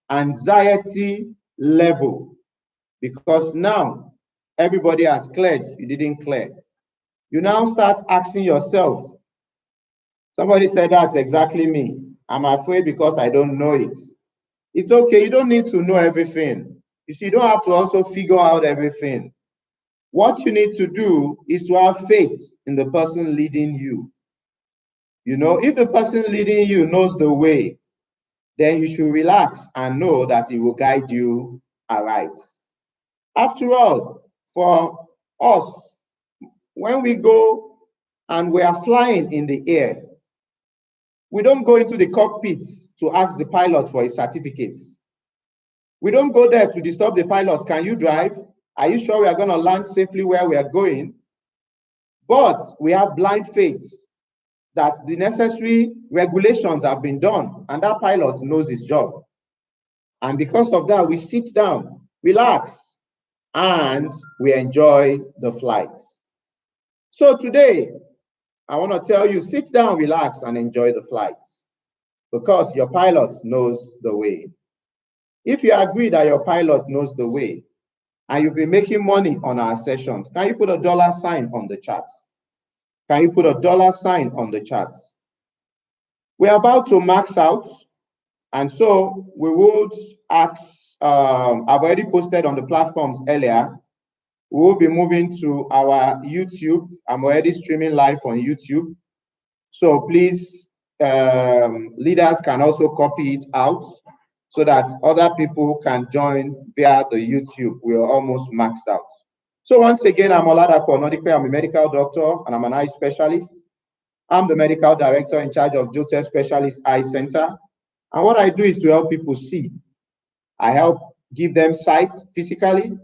anxiety level, because now everybody has cleared, you didn't clear. You now start asking yourself, somebody said that's exactly me. I'm afraid because I don't know it. It's okay, you don't need to know everything. You see, you don't have to also figure out everything. What you need to do is to have faith in the person leading you. You know, if the person leading you knows the way, then you should relax and know that he will guide you aright. After all, for us, when we go and we are flying in the air, we don't go into the cockpits to ask the pilot for his certificates. We don't go there to disturb the pilot. Can you drive? Are you sure we are going to land safely where we are going? But we have blind faith that the necessary regulations have been done and that pilot knows his job. And because of that, we sit down, relax, and we enjoy the flights. So today, I want to tell you, sit down, relax, and enjoy the flights because your pilot knows the way. If you agree that your pilot knows the way and you've been making money on our sessions, can you put a dollar sign on the charts? Can you put a dollar sign on the charts? We're about to max out, and so we would ask, I've already posted on the platforms earlier, we will be moving to our YouTube. I'm already streaming live on YouTube. So please, leaders can also copy it out so that other people can join via the YouTube. We're almost maxed out. So once again, I'm Oladapo Onodipe. I'm a medical doctor and I'm an eye specialist. I'm the medical director in charge of Jotez Specialist Eye Center. And what I do is to help people see. I help give them sight physically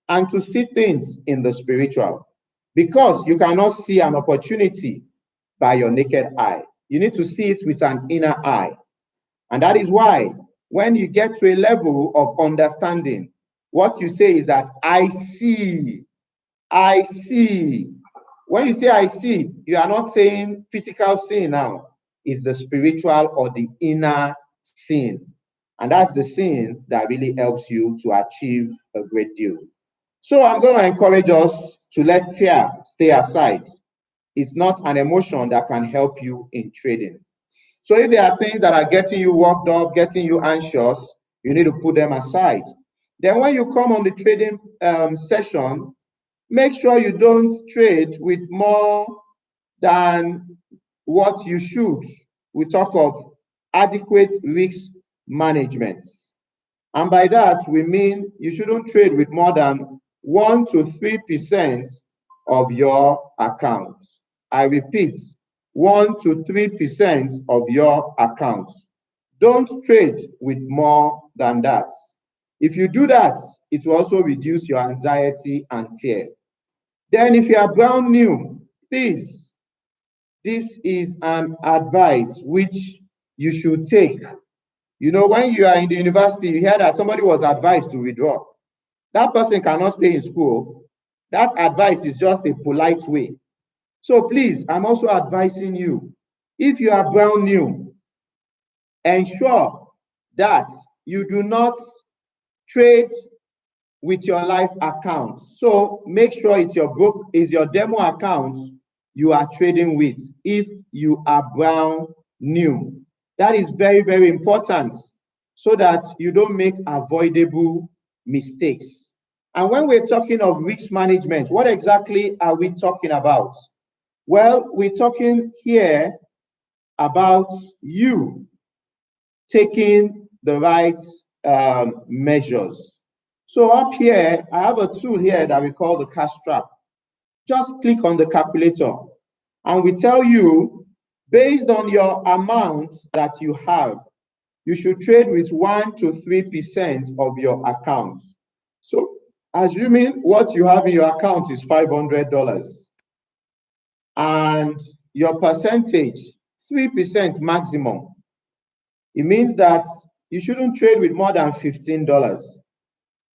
and to see things in the spiritual. Because you cannot see an opportunity by your naked eye. You need to see it with an inner eye. And that is why when you get to a level of understanding, what you say is that I see. I see. When you say I see, you are not saying physical seeing now. It's the spiritual or the inner seeing. And that's the seeing that really helps you to achieve a great deal. So I'm going to encourage us to let fear stay aside. It's not an emotion that can help you in trading. So if there are things that are getting you worked up, getting you anxious, you need to put them aside. Then when you come on the trading session, make sure you don't trade with more than what you should. We talk of adequate risk management. And by that, we mean you shouldn't trade with more than 1 to 3% of your account. I repeat, 1 to 3% of your account. Don't trade with more than that. If you do that, it will also reduce your anxiety and fear. Then if you are brand new, please, this is an advice which you should take. You know, when you are in the university, you hear that somebody was advised to withdraw. That person cannot stay in school. That advice is just a polite way. So please, I'm also advising you, if you are brand new, ensure that you do not trade with your live account. So make sure it's your demo account you are trading with if you are brand new. That is very, very important so that you don't make avoidable mistakes. And when we're talking of risk management, what exactly are we talking about? Well, we're talking here about you taking the right measures. So up here, I have a tool here that we call the cash trap. Just click on the calculator and we tell you, based on your amount that you have, you should trade with 1 to 3% of your account. So assuming what you have in your account is $500 and your percentage, 3% maximum, it means that you shouldn't trade with more than $15.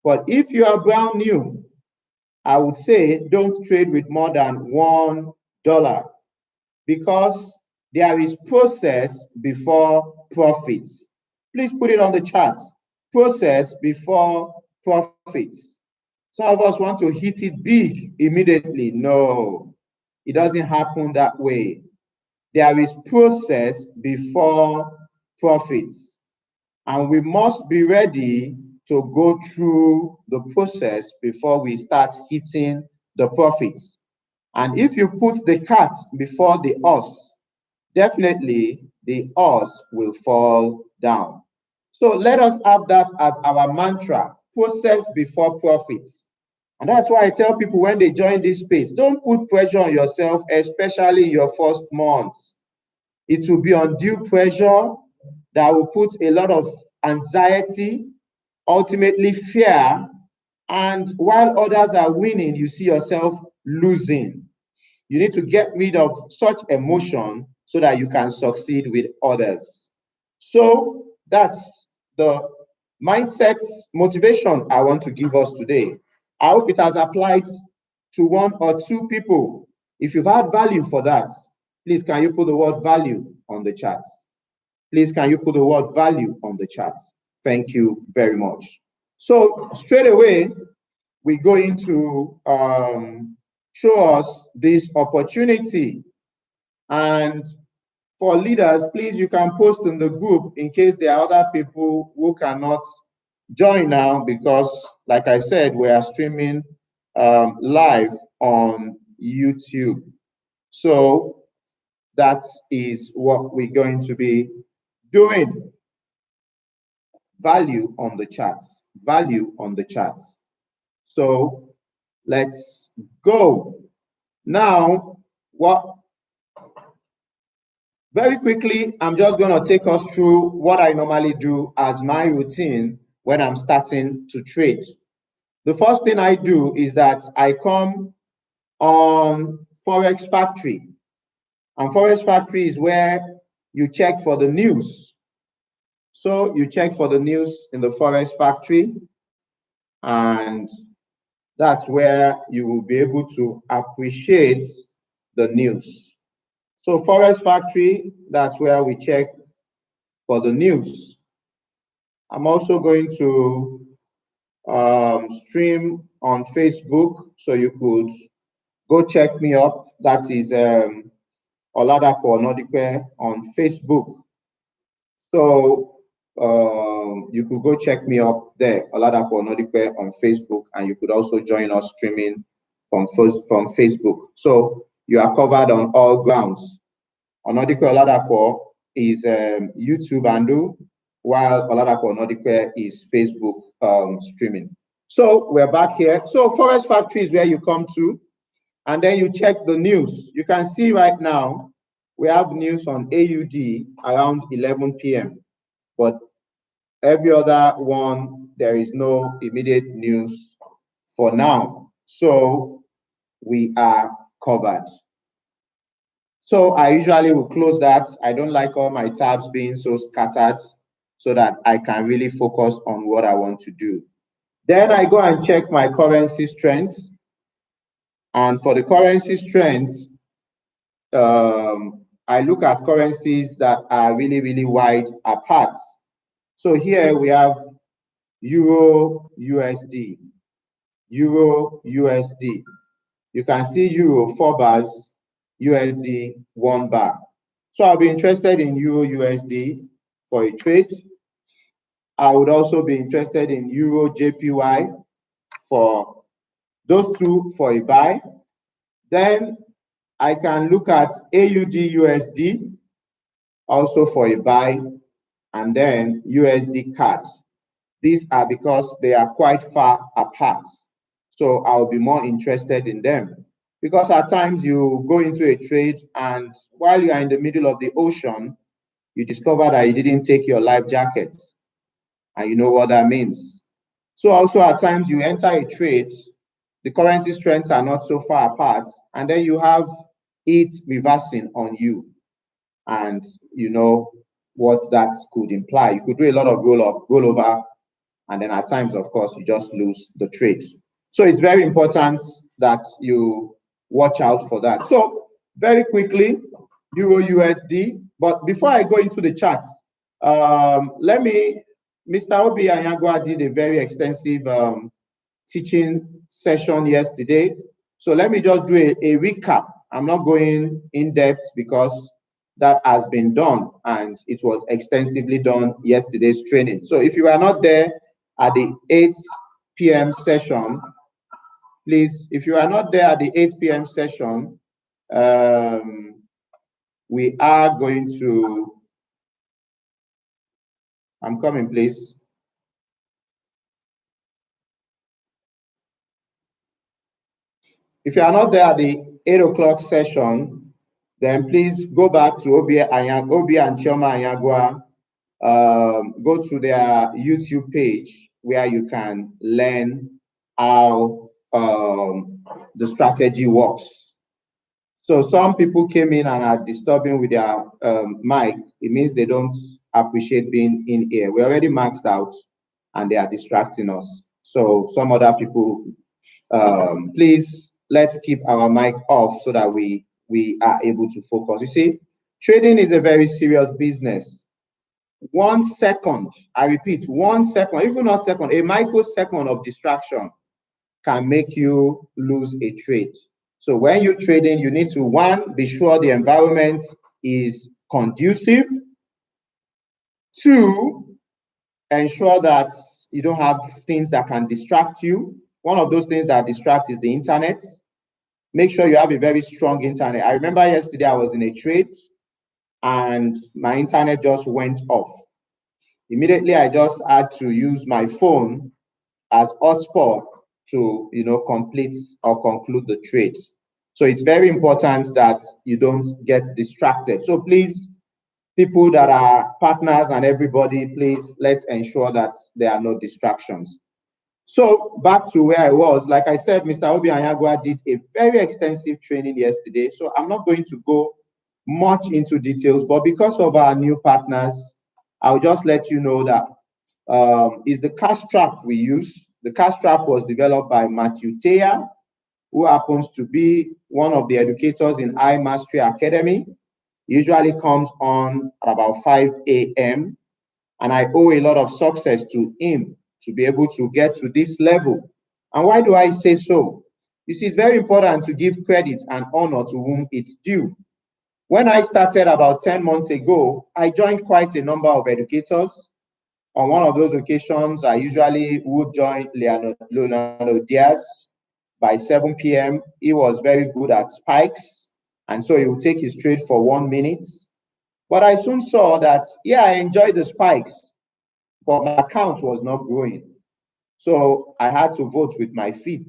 But if you are brand new, I would say don't trade with more than $1 because there is process before profits. Please put it on the chart. process before profits. Some of us want to hit it big immediately. No, it doesn't happen that way. There is process before profits, and we must be ready to go through the process before we start hitting the profits. And if you put the cart before the horse, definitely the horse will fall down. So let us have that as our mantra, process before profits. And that's why I tell people when they join this space, don't put pressure on yourself, especially in your first months. It will be undue pressure that will put a lot of anxiety, ultimately fear, and while others are winning, you see yourself losing. You need to get rid of such emotion so that you can succeed with others. So that's the mindset motivation I want to give us today. I hope it has applied to one or two people. If you've had value for that, please can you put the word value on the chat? Please can you put the word value on the chat? Thank you very much. So straight away, we're going to show us this opportunity. And for leaders, please, you can post in the group in case there are other people who cannot join now, because like I said, we are streaming live on YouTube. So that is what we're going to be doing. Value on the charts, value on the charts. So let's go. Now, very quickly, I'm just going to take us through what I normally do as my routine when I'm starting to trade. The first thing I do is that I come on Forex Factory. And Forex Factory is where you check for the news. So you check for the news in the Forex Factory, and that's where you will be able to appreciate the news. So Forex Factory, that's where we check for the news. I'm also going to stream on Facebook, so you could go check me up. That is Oladapo Nodipe on Facebook. So you could go check me up there, Oladapo Nodipe on Facebook, and you could also join us streaming from Facebook. So you are covered on all grounds. Onodipe Oladapo is YouTube handle, while Oladapo Onodipe is Facebook streaming. So we're back here. So Forex Factory is where you come to, and then you check the news. You can see right now, we have news on AUD around 11 p.m. But every other one, there is no immediate news for now. So we are covered. So I usually will close that. I don't like all my tabs being so scattered, so that I can really focus on what I want to do. Then I go and check my currency strengths. And for the currency strengths, I look at currencies that are really, really wide apart. So here we have Euro USD, Euro USD. You can see Euro 4 bars, USD 1 bar. So I'll be interested in Euro USD for a trade. I would also be interested in Euro JPY for those two for a buy. Then I can look at AUD USD also for a buy, and then USD CAD. These are because they are quite far apart. So I'll be more interested in them. Because at times you go into a trade, and while you are in the middle of the ocean, you discover that you didn't take your life jackets. And you know what that means. So also at times you enter a trade, the currency strengths are not so far apart, and then you have it reversing on you. And you know what that could imply. You could do a lot of rollover, and then at times, of course, you just lose the trade. So it's very important that you watch out for that. So very quickly, Euro USD. But before I go into the charts, let me Mr. Obi Anyagwa did a very extensive teaching session yesterday. So let me just do a recap. I'm not going in depth because that has been done and it was extensively done yesterday's training. So if you are not there at the 8 p.m. session, please, if you are not there at the 8 p.m. session, we are going to, I'm coming, please. If you are not there at the 8 o'clock session, then please go back to Obi and Chioma Anyagwa. Go to their YouTube page where you can learn how the strategy works. So some people came in and are disturbing with their mic. It means they don't appreciate being in here. We're already maxed out and they are distracting us. So some other people, please, let's keep our mic off so that we are able to focus. You see, trading is a very serious business. 1 second, I repeat, 1 second, even not second, a microsecond of distraction can make you lose a trade. So when you're trading, you need to, one, be sure the environment is conducive. Two, ensure that you don't have things that can distract you. One of those things that distract is the internet. Make sure you have a very strong internet. I remember yesterday I was in a trade and my internet just went off. Immediately, I just had to use my phone as hotspot to, complete or conclude the trade. So it's very important that you don't get distracted. So please, people that are partners and everybody, please, let's ensure that there are no distractions. So back to where I was, like I said, Mr. Obi Anyagwa did a very extensive training yesterday. So I'm not going to go much into details, but because of our new partners, I'll just let you know that is the cash trap we use. The cash trap was developed by Matthew Teya, who happens to be one of the educators in iMastery Academy. He usually comes on at about 5 a.m. And I owe a lot of success to him to be able to get to this level. And why do I say so? You see, it's very important to give credit and honor to whom it's due. When I started about 10 months ago, I joined quite a number of educators. On one of those occasions, I usually would join Leonardo Diaz by 7 p.m. He was very good at spikes, and so he would take his trade for 1 minute. But I soon saw that, yeah, I enjoyed the spikes, but my account was not growing. So I had to vote with my feet.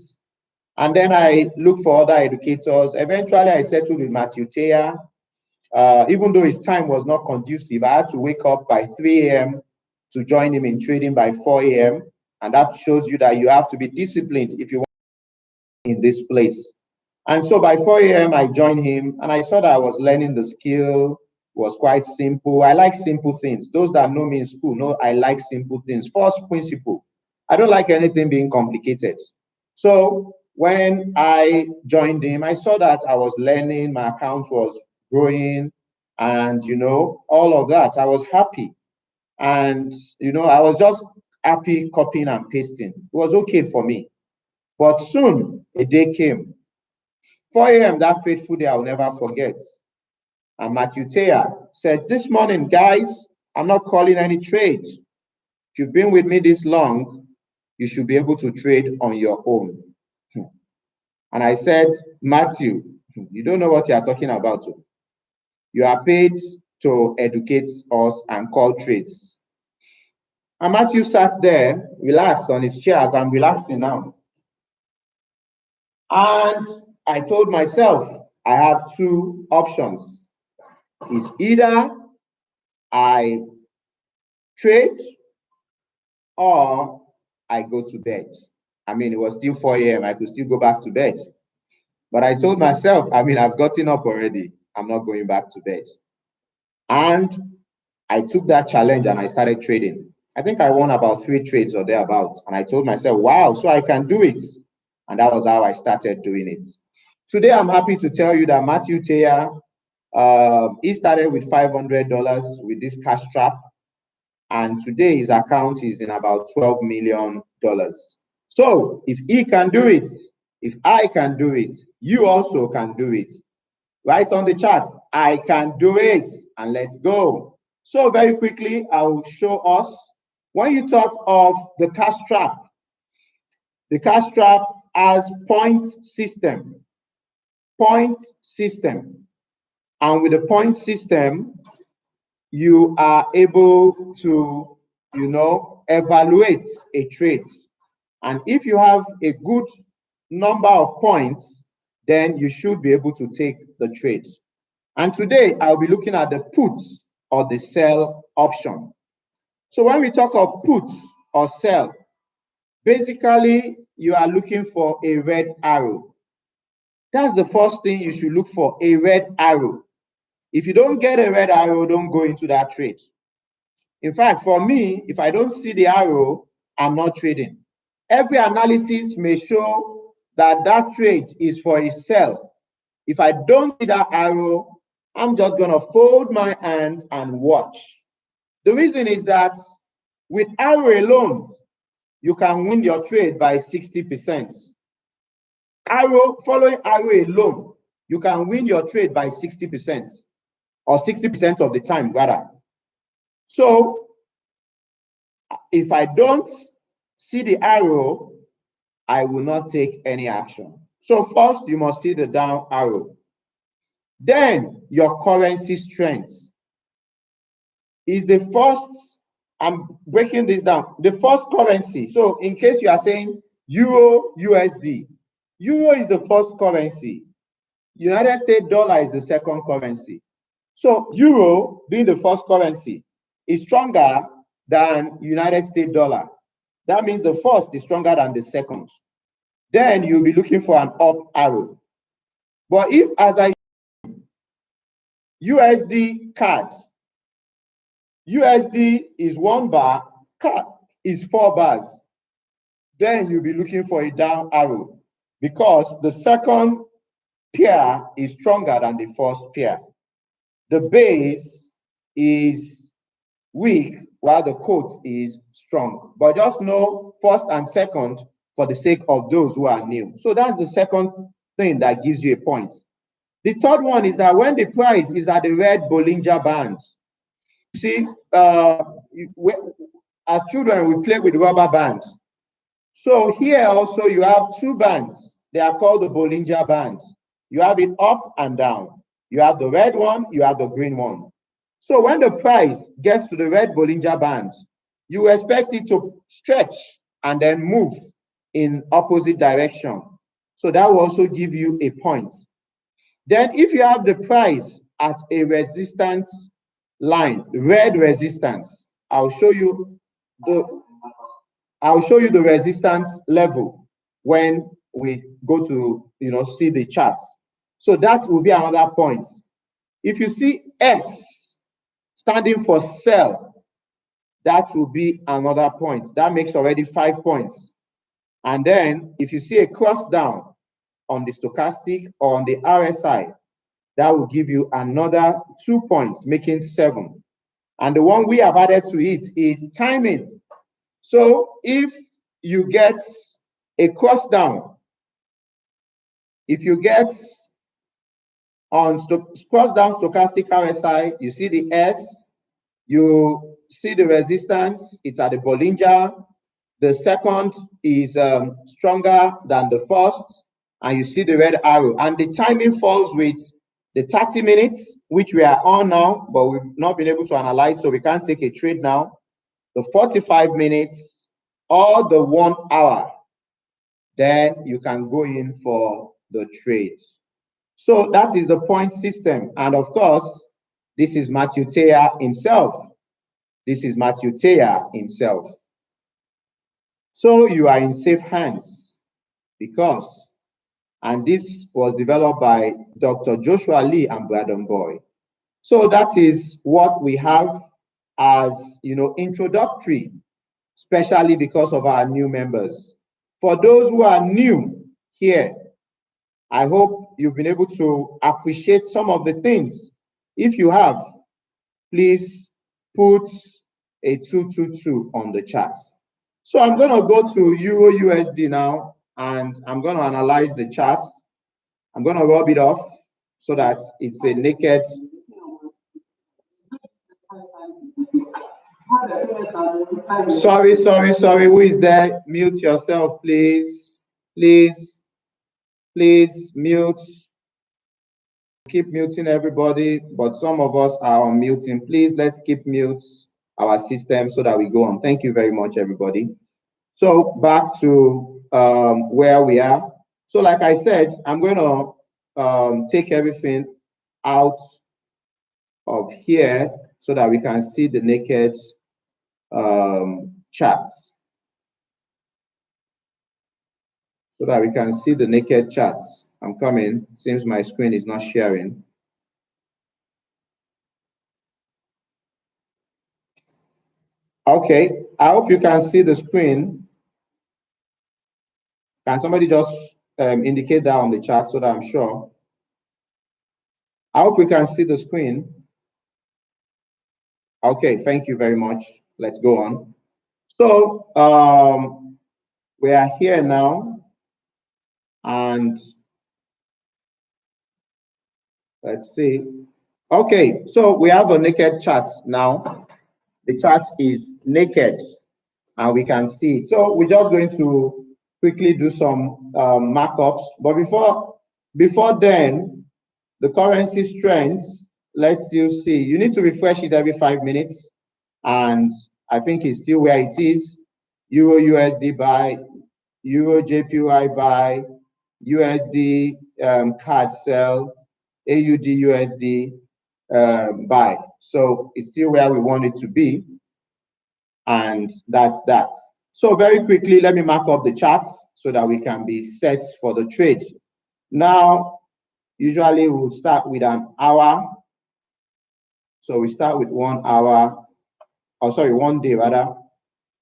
And then I looked for other educators. Eventually, I settled with Matthew Teya. Even though his time was not conducive, I had to wake up by 3 a.m. to join him in trading by 4 a.m. And that shows you that you have to be disciplined if you want in this place. And so by 4 a.m., I joined him and I saw that I was learning the skill. It was quite simple. I like simple things. Those that know me in school know I like simple things. First principle, I don't like anything being complicated. So when I joined him, I saw that I was learning, my account was growing, and all of that. I was happy. And I was just happy copying and pasting. It was okay for me. But soon a day came. 4 a.m. that fateful day I'll never forget. And Matthew Teya said, "This morning, guys, I'm not calling any trade. If you've been with me this long, you should be able to trade on your own." And I said, "Matthew, you don't know what you are talking about. You are paid to educate us and call trades." And Matthew sat there, relaxed on his chair as I'm relaxing now. And I told myself, I have two options. It's either I trade or I go to bed. I mean, it was still 4 a.m. I could still go back to bed. But I told myself, I've gotten up already. I'm not going back to bed. And I took that challenge and I started trading. I think I won about 3 trades or thereabouts. And I told myself, wow, so I can do it. And that was how I started doing it. Today, I'm happy to tell you that Matthew Teya, he started with $500 with this cash trap. and today his account is in about $12 million. So if he can do it, if I can do it, you also can do it. Write on the chat, I can do it, and let's go. So very quickly, I will show us, when you talk of the cash trap has point system. Point system. And with the point system, you are able to, evaluate a trade. And if you have a good number of points, then you should be able to take the trades. And today I'll be looking at the put or the sell option. So when we talk of put or sell, basically you are looking for a red arrow. That's the first thing you should look for, a red arrow. If you don't get a red arrow, don't go into that trade. In fact, for me, if I don't see the arrow, I'm not trading. Every analysis may show that that trade is for a sell. If I don't see that arrow, I'm just going to fold my hands and watch. The reason is that with arrow alone, you can win your trade by 60%. Following arrow alone, you can win your trade by 60%, or 60% of the time, rather. So if I don't see the arrow, I will not take any action. So first, you must see the down arrow. Then your currency strength is the first. I'm breaking this down. The first currency. So in case you are saying Euro, USD, Euro is the first currency. United States dollar is the second currency. So Euro, being the first currency, is stronger than United States dollar. That means the first is stronger than the second. Then you'll be looking for an up arrow. But if, as I USD CAD, USD is 1 bar, CAD is 4 bars, then you'll be looking for a down arrow because the second pair is stronger than the first pair. The base is weak while the quote is strong. But just know first and second for the sake of those who are new. So that's the second thing that gives you a point. The third one is that when the price is at the red Bollinger Band, see, as children, we play with rubber bands. So here also you have two bands. They are called the Bollinger Bands. You have it up and down. You have the red one, you have the green one. So when the price gets to the red Bollinger Band, you expect it to stretch and then move in opposite direction. So that will also give you a point. Then if you have the price at a resistance line, red resistance, I'll show you the resistance level when we go to see the charts. So that will be another point. If you see S standing for sell, that will be another point. That makes already 5 points. And then if you see a cross down on the stochastic or on the RSI, that will give you another 2 points, making 7. And the one we have added to it is timing. So if you get a cross down, if you get on cross down stochastic RSI, you see the S, you see the resistance, it's at the Bollinger. The second is stronger than the first, and you see the red arrow. And the timing falls with the 30 minutes, which we are on now, but we've not been able to analyze, so we can't take a trade now. The 45 minutes or the 1 hour, then you can go in for the trade. So that is the point system. And of course, this is Matthew Thayer himself. This is Matthew Thayer himself. So you are in safe hands because, and this was developed by Dr. Joshua Lee and Braden Boy. So that is what we have as, introductory, especially because of our new members. For those who are new here, I hope you've been able to appreciate some of the things. If you have, please put a 222 on the chart. So I'm going to go to Euro USD now, and I'm going to analyze the charts. I'm going to rub it off so that it's a naked. Sorry. Who is there? Mute yourself, please. Please mute. Keep muting everybody, but some of us are on muting. Please, let's keep mute our system so that we go on. Thank you very much, everybody. So back to where we are. So like I said, I'm going to take everything out of here so that we can see the naked charts. So that we can see the naked charts. I'm coming. Seems my screen is not sharing. Okay, I hope you can see the screen. Can somebody just indicate that on the chat so that I'm sure? I hope we can see the screen. Okay, thank you very much. Let's go on. So we are here now, and let's see. Okay, so we have a naked chart now. The chart is naked, and we can see it. So we're just going to quickly do some markups. But before then, the currency strengths, let's still see. You need to refresh it every 5 minutes, and I think it's still where it is. Euro USD buy, Euro JPY buy, USD card sell, AUD USD buy. So it's still where we want it to be, and that's that. So very quickly, let me mark up the charts so that we can be set for the trade. Now, usually we'll start with an hour. So we start with 1 hour, oh sorry, 1 day rather.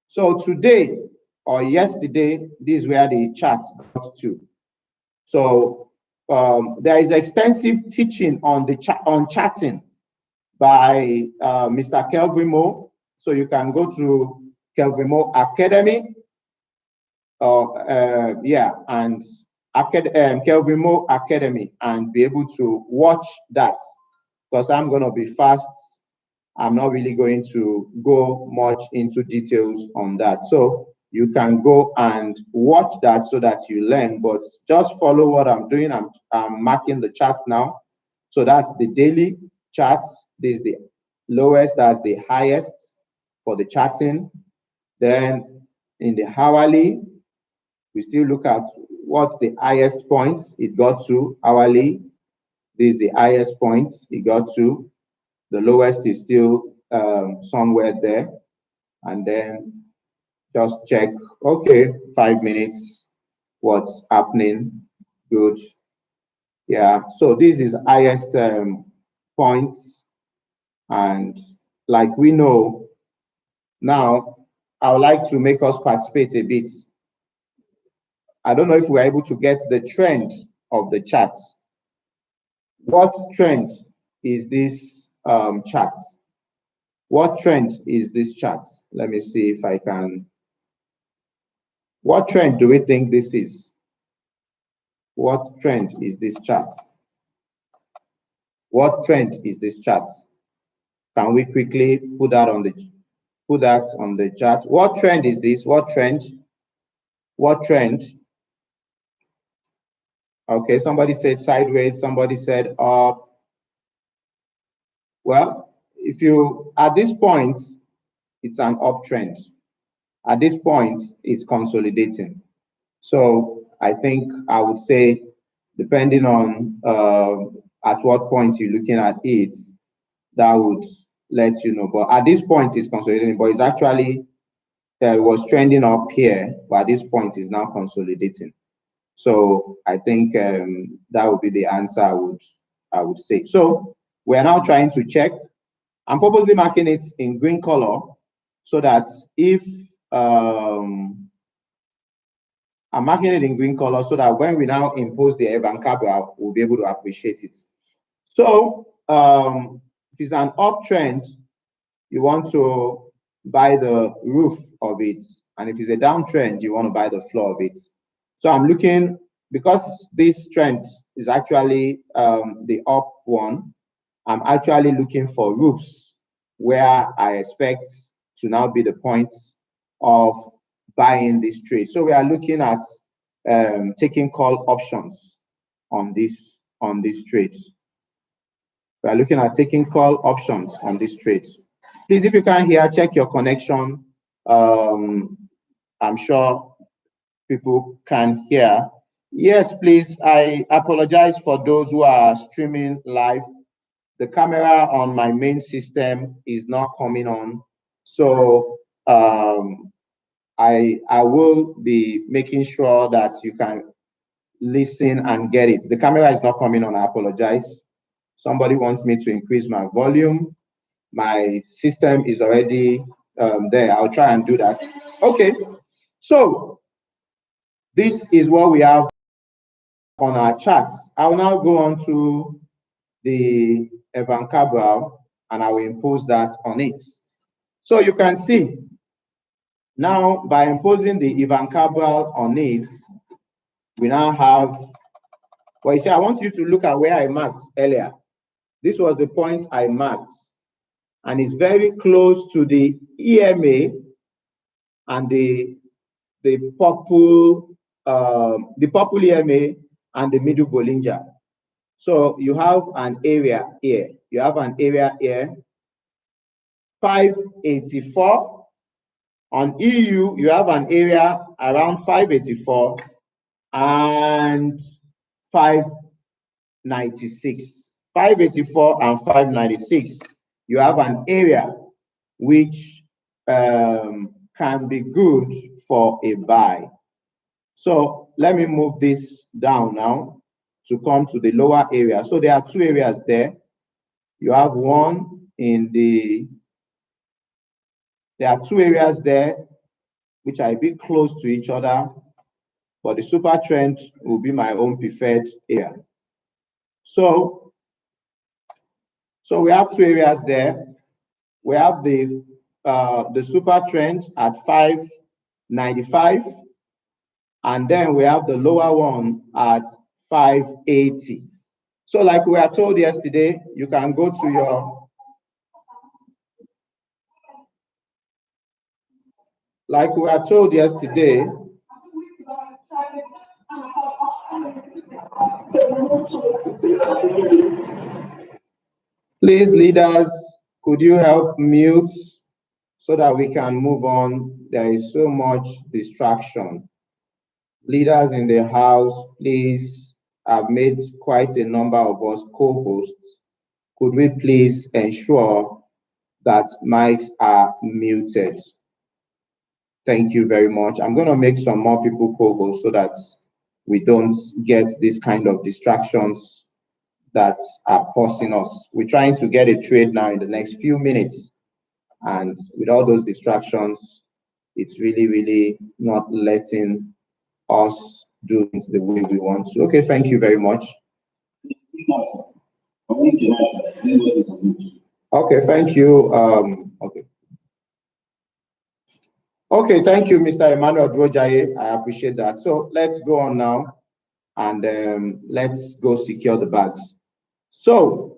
So today or yesterday, this is where the charts got to. So there is extensive teaching on the on charting by Mr. Kelvin Mo. So you can go to Kelvin Mo Academy, and Kelvin Mo Academy, and be able to watch that, because I'm going to be fast. I'm not really going to go much into details on that. So you can go and watch that so that you learn, but just follow what I'm doing. I'm marking the charts now. So that's the daily charts. This is the lowest, that's the highest for the charting. Then in the hourly, we still look at what's the highest points it got to hourly. This is the highest points it got to. The lowest is still somewhere there. And then just check, okay, 5 minutes, what's happening, good. Yeah, so this is highest points. And like we know, now I would like to make us participate a bit. I don't know if we're able to get the trend of the charts. What trend is this charts? What trend is this chart? Let me see if I can. What trend do we think this is? What trend is this chart? What trend is this chart? Can we quickly put that on the chart? What trend is this? What trend? What trend? Okay, somebody said sideways, somebody said up. Well, if you at this point, it's an uptrend. At this point, it's consolidating. So I think I would say, depending on at what point you're looking at it, that would let you know. But at this point, it's consolidating, but it's actually was trending up here, but at this point, it's now consolidating. So I think that would be the answer I would say. So we are now trying to check. I'm purposely marking it in green color so that if I'm marking it in green color so that when we now impose the Evan-Cabral, we'll be able to appreciate it. So if it's an uptrend, you want to buy the roof of it. And if it's a downtrend, you want to buy the floor of it. So I'm looking, because this trend is actually the up one, I'm actually looking for roofs where I expect to now be the points of buying this trade. So we are looking at taking call options on this trade. We are looking at taking call options on this trade. Please, if you can hear, check your connection. I'm sure people can hear. Yes, please. I apologize for those who are streaming live. The camera on my main system is not coming on. So I will be making sure that you can listen and get it. The camera is not coming on. I apologize. Somebody wants me to increase my volume. My system is already there. I'll try and do that. Okay. So this is what we have on our charts. I'll now go on to the Evan Cabral and I will impose that on it. So you can see now by imposing the Evan Cabral on it, we now have, well, you see, I want you to look at where I marked earlier. This was the point I marked, and it's very close to the EMA and the purple EMA and the middle Bollinger. So you have an area here. You have an area here, 584. On EU, you have an area around 584 and 596. 584 and 596. You have an area which can be good for a buy. So let me move this down now to come to the lower area. So there are two areas there. You have one in the, there are two areas there which are a bit close to each other, but the super trend will be my own preferred area. So we have two areas there. We have the super trend at 595, and then we have the lower one at 580. So like we were told yesterday, you can go to your, like we were told yesterday, please leaders, could you help mute so that we can move on? There is so much distraction. Leaders in the house, please, I've made quite a number of us co-hosts. Could we please ensure that mics are muted? Thank you very much. I'm going to make some more people co-hosts so that we don't get this kind of distractions that are causing us. We're trying to get a trade now in the next few minutes. And with all those distractions, it's really, really not letting us do things the way we want to. Okay, thank you very much. Okay, thank you. Okay, thank you, Mr. Emmanuel Drojaye. I appreciate that. So let's go on now and let's go secure the bags. So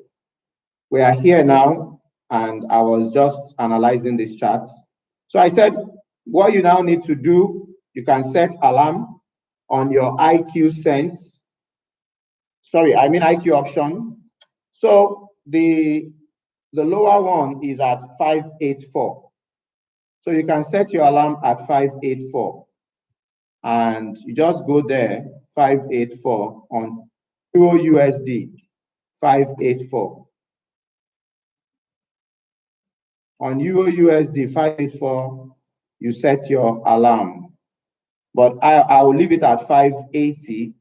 we are here now, and I was just analyzing these charts. So I said, what you now need to do, you can set alarm on your IQ sense. Sorry, I mean IQ option. So the lower one is at 584. So you can set your alarm at 584. And you just go there, 584 on Euro USD, 584. On Euro USD, 584, you set your alarm. But I will leave it at 580.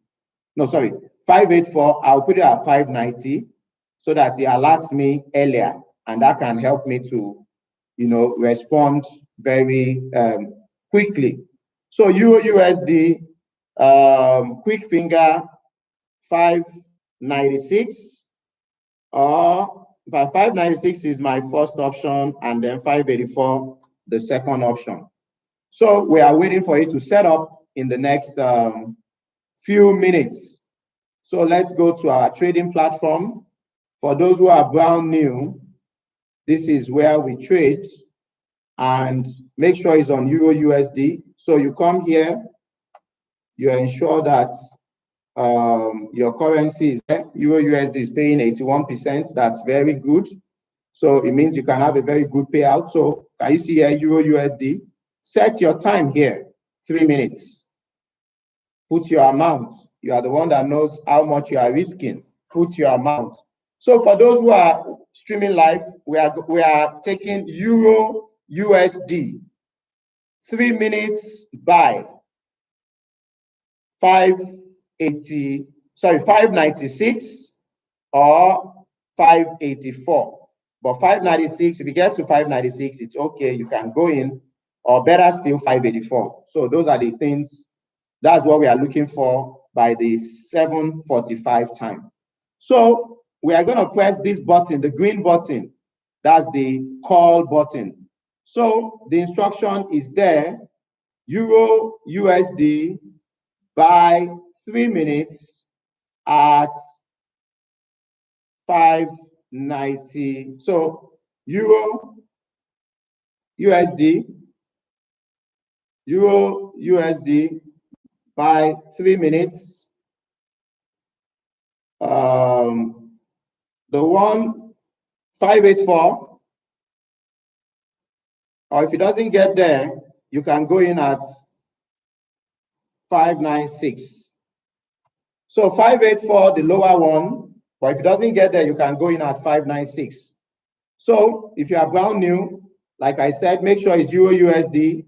No, sorry, 584, I'll put it at 590 so that it alerts me earlier, and that can help me to, you know, respond very quickly. So Euro USD, quick finger, 596, or 596 is my first option, and then 584 the second option. So we are waiting for it to set up in the next few minutes. So let's go to our trading platform. For those who are brand new, this is where we trade, and make sure it's on Euro USD. So you come here, you ensure that your currency is there. Euro USD is paying 81%. That's very good. So it means you can have a very good payout. So can you see here, Euro USD? Set your time here, 3 minutes. Put your amount. You are the one that knows how much you are risking. Put your amount. So for those who are streaming live, we are taking Euro USD. 3 minutes buy. 596 or 584. But 596, if it gets to 596, it's okay. You can go in, or better still, 584. So those are the things. That's what we are looking for by the 7:45 time. So we are going to press this button, the green button. That's the call button. So the instruction is there. Euro USD by 3 minutes at 590. So Euro USD by 3 minutes. The one 584, or if it doesn't get there, you can go in at 596. So 584, the lower one, but if it doesn't get there, you can go in at 596. So if you are brand new, like I said, make sure it's Euro USD.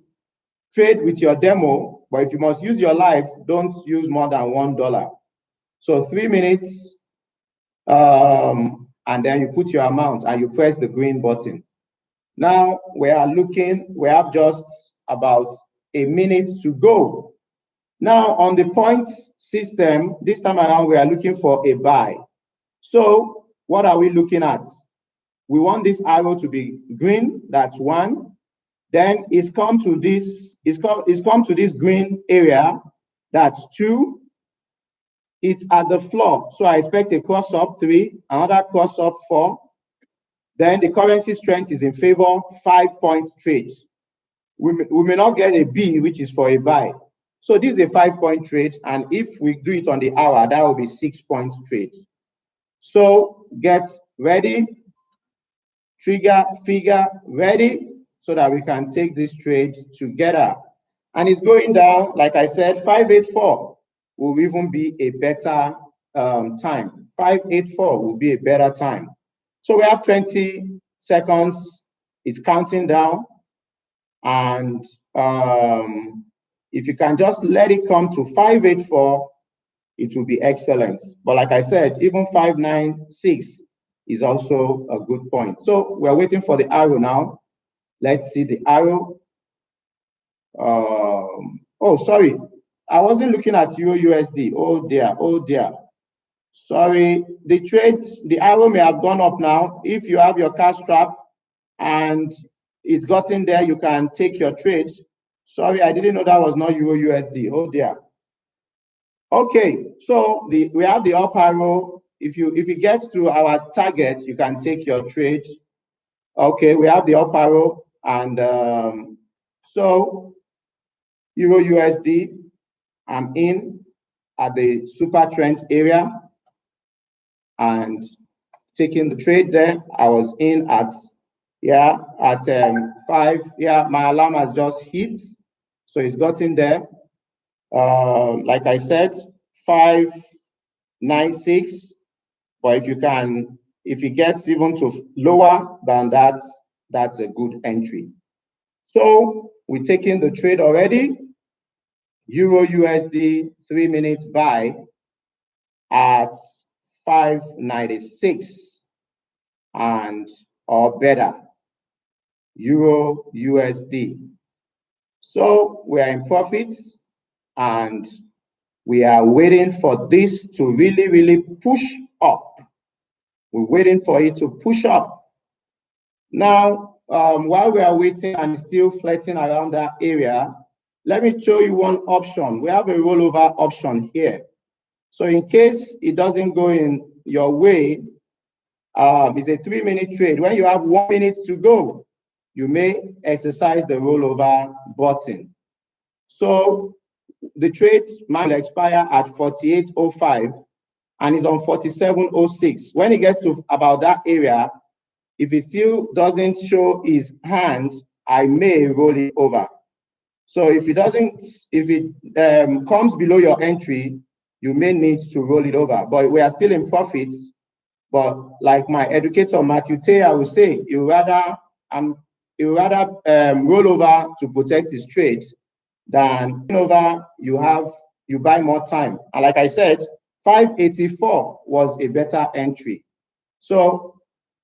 Trade with your demo, but if you must use your live, don't use more than $1. So 3 minutes, and then you put your amount and you press the green button. Now we have just about a minute to go. Now on the points system, this time around, we are looking for a buy. So what are we looking at? We want this arrow to be green, that's 1. Then it's come to this green area, that's 2. It's at the floor, so I expect a cross up 3, another cross up 4. Then the currency strength is in favor, 5-point trade. We may not get a B, which is for a buy. So this is a 5-point trade, and if we do it on the hour, that will be 6-point trade. So get ready, trigger, figure, ready, so that we can take this trade together. And it's going down, like I said, 584 will even be a better time. 584 will be a better time. So we have 20 seconds. It's counting down. And if you can just let it come to 584, it will be excellent. But like I said, even 596 is also a good point. So we're waiting for the arrow now. Let's see the arrow. Oh, sorry. I wasn't looking at Euro USD. Oh dear. Sorry. The arrow may have gone up now. If you have your cash trap and it's gotten there, you can take your trade. Sorry, I didn't know that was not Euro USD. Oh dear. Okay, so we have the up arrow. If you get to our target, you can take your trade. Okay, we have the up arrow, and so Euro USD, I'm in at the super trend area and taking the trade there. I was in at 5. Yeah, my alarm has just hit, so it's gotten there. Like I said, 596. But if it gets even to lower than that, that's a good entry. So we're taking the trade already. Euro USD 3 minutes buy at 596 and or better. Euro USD. So we are in profits, and we are waiting for this to really push up. We're waiting for it to push up. Now, while we are waiting and still flirting around that area, let me show you one option. We have a rollover option here. So in case it doesn't go in your way, it's a 3-minute trade. When you have 1 minute to go, you may exercise the rollover button. So the trade might expire at 48.05 and is on 47.06. When it gets to about that area, if it still doesn't show his hand, I may roll it over. So if it comes below your entry, you may need to roll it over. But we are still in profits. But like my educator Matthew Taylor will say, you rather roll over to protect his trade than over you buy more time. And like I said, 584 was a better entry. So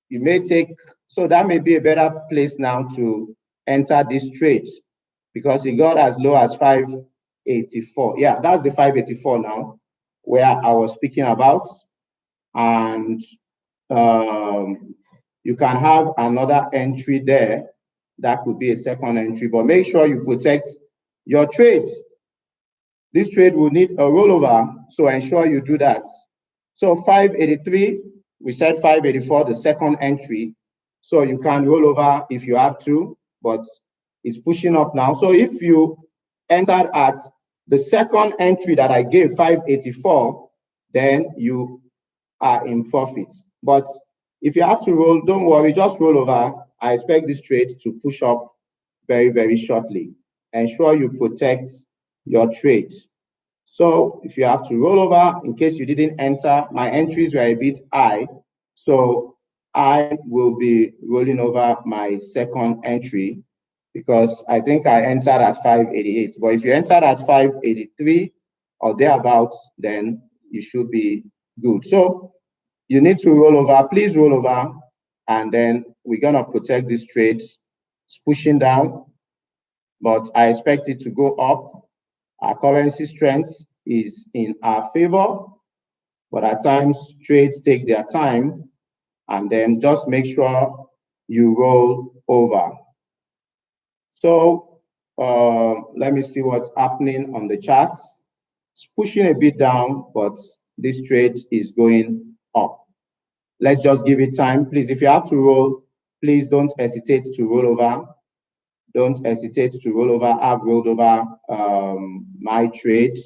you may that may be a better place now to enter this trade because it got as low as 584. Yeah, that's the 584 now where I was speaking about. And you can have another entry there. That could be a second entry, but make sure you protect your trade. This trade will need a rollover, so ensure you do that. So 583, we said 584, the second entry. So you can roll over if you have to, but it's pushing up now. So if you entered at the second entry that I gave, 584, then you are in profit. But if you have to roll, don't worry, just roll over. I expect this trade to push up very, very shortly. Ensure you protect your trade. So if you have to roll over, in case you didn't enter, my entries were a bit high. So I will be rolling over my second entry because I think I entered at 588. But if you entered at 583 or thereabouts, then you should be good. So you need to roll over, please roll over, and then we're gonna protect this trade. It's pushing down, but I expect it to go up. Our currency strength is in our favor, but at times trades take their time, and then just make sure you roll over. So let me see what's happening on the charts. It's pushing a bit down, but this trade is going up. Let's just give it time. Please, if you have to roll, please don't hesitate to roll over. Don't hesitate to roll over. I've rolled over my trade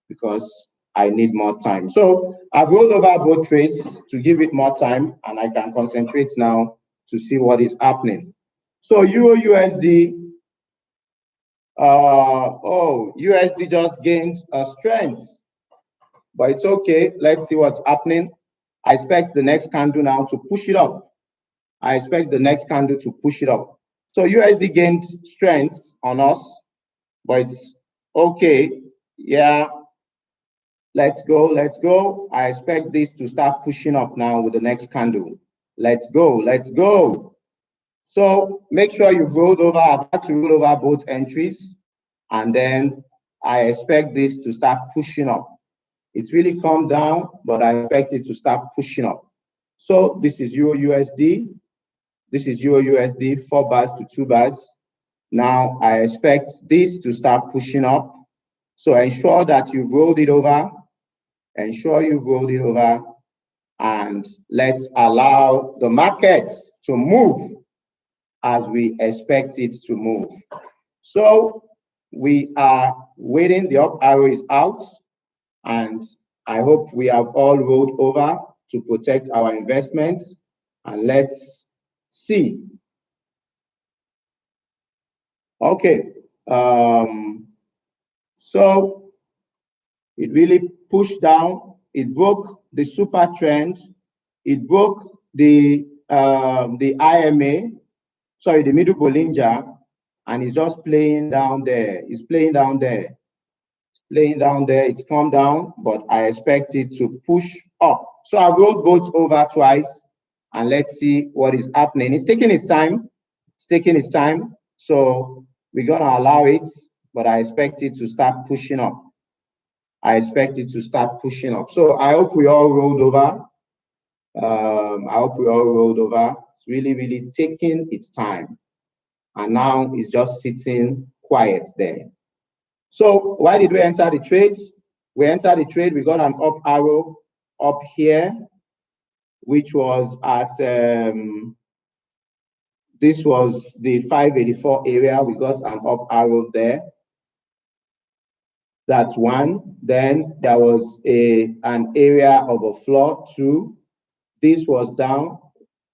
because I need more time. So I've rolled over both trades to give it more time, and I can concentrate now to see what is happening. So Euro USD, USD just gained a strength, but it's okay. Let's see what's happening. I expect the next candle now to push it up. I expect the next candle to push it up. So USD gained strength on us, but it's okay. Yeah, let's go, let's go. I expect this to start pushing up now with the next candle. Let's go, let's go. So make sure you've rolled over. I've had to roll over both entries, and then I expect this to start pushing up. It's really calmed down, but I expect it to start pushing up. So this is Euro USD. This is Euro USD, 4 bars to 2 bars. Now I expect this to start pushing up. So ensure that you've rolled it over. Ensure you've rolled it over. And let's allow the market to move as we expect it to move. So we are waiting. The up arrow is out. And I hope we have all rolled over to protect our investments. And let's see. Okay. So it really pushed down. It broke the super trend. It broke the IMA, sorry, the middle Bollinger, and it's just playing down there. It's playing down there. Laying down there, it's come down, but I expect it to push up. So I rolled both over twice, and let's see what is happening. It's taking its time. It's taking its time. So we're gonna allow it, but I expect it to start pushing up. I expect it to start pushing up. So I hope we all rolled over. I hope we all rolled over. It's really, really taking its time. And now it's just sitting quiet there. So why did we enter the trade? We entered the trade, we got an up arrow up here, which was at, this was the 584 area. We got an up arrow there. That's one. Then there was an area of a floor, two. This was down.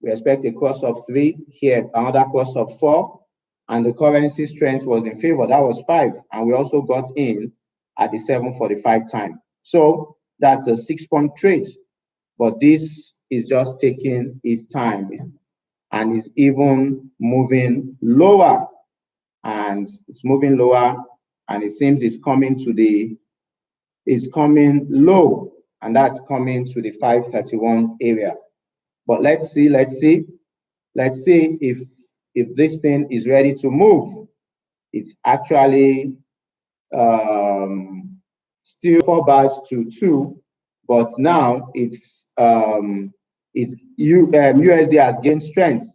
We expect a cross of 3. Here, another cross of 4. And the currency strength was in favor. That was 5. And we also got in at the 7:45 time. So that's a 6-point trade. But this is just taking its time. And it's even moving lower. And it's moving lower. And it seems it's coming low. And that's coming to the 531 area. But let's see if this thing is ready to move. It's actually still 4 bars to 2, but now USD has gained strength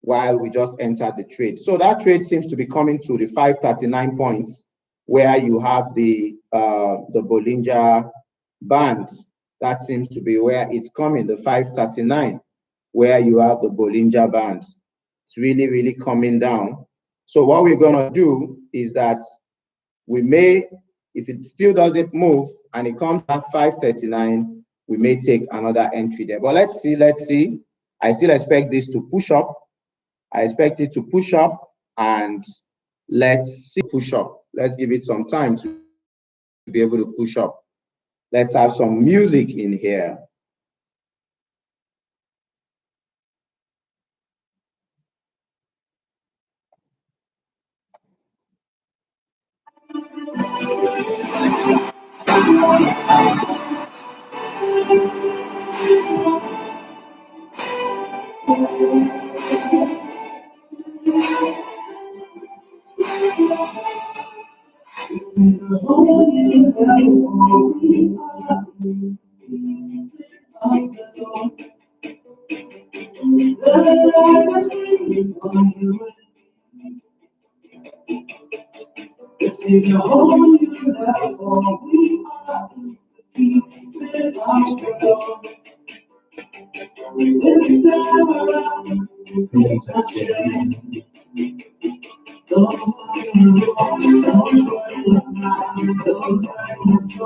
while we just entered the trade. So that trade seems to be coming to the 539 points, where you have the Bollinger Band. That seems to be where it's coming, the 539, where you have the Bollinger Band. It's really, really coming down. So what we're going to do is that we may, if it still doesn't move and it comes at 539, we may take another entry there. But let's see. I still expect this to push up. I expect it to push up, and let's see push up. Let's give it some time to be able to push up. Let's have some music in here. This is the whole new level. We are in the season of the this time around, things are changing. Those fucking wrong, those running fly, those running so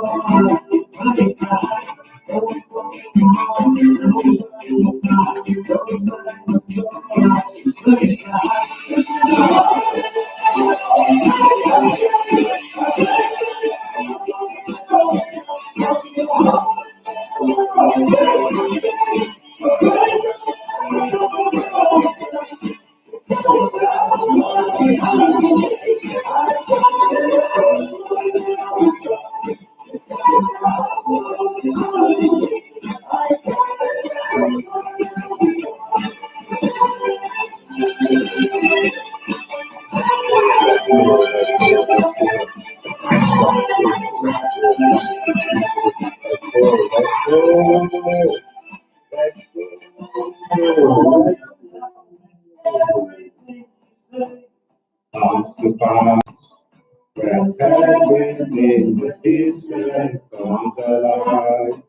running fast. Those fucking wrong, those running fly, those running so running fast. Comes to pass, where everything that is said comes alive.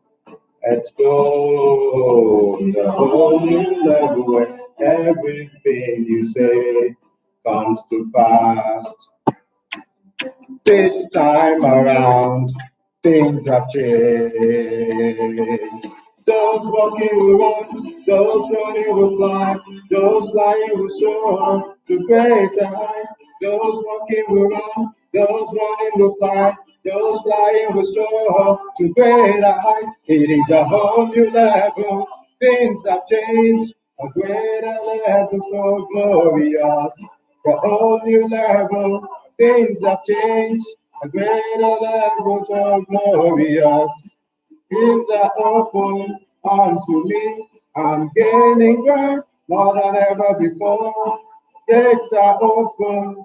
Let's go the whole new level where everything you say comes to pass. This time around, things have changed. Those walking will run, those running will fly, those flying will soar to greater heights. Those walking will run, those running will fly, those flying will soar to greater heights. It is a whole new level, things have changed, a greater level so glorious. A whole new level, things have changed, a greater level so glorious. Things are open unto me. I'm gaining ground more than ever before. Gates are open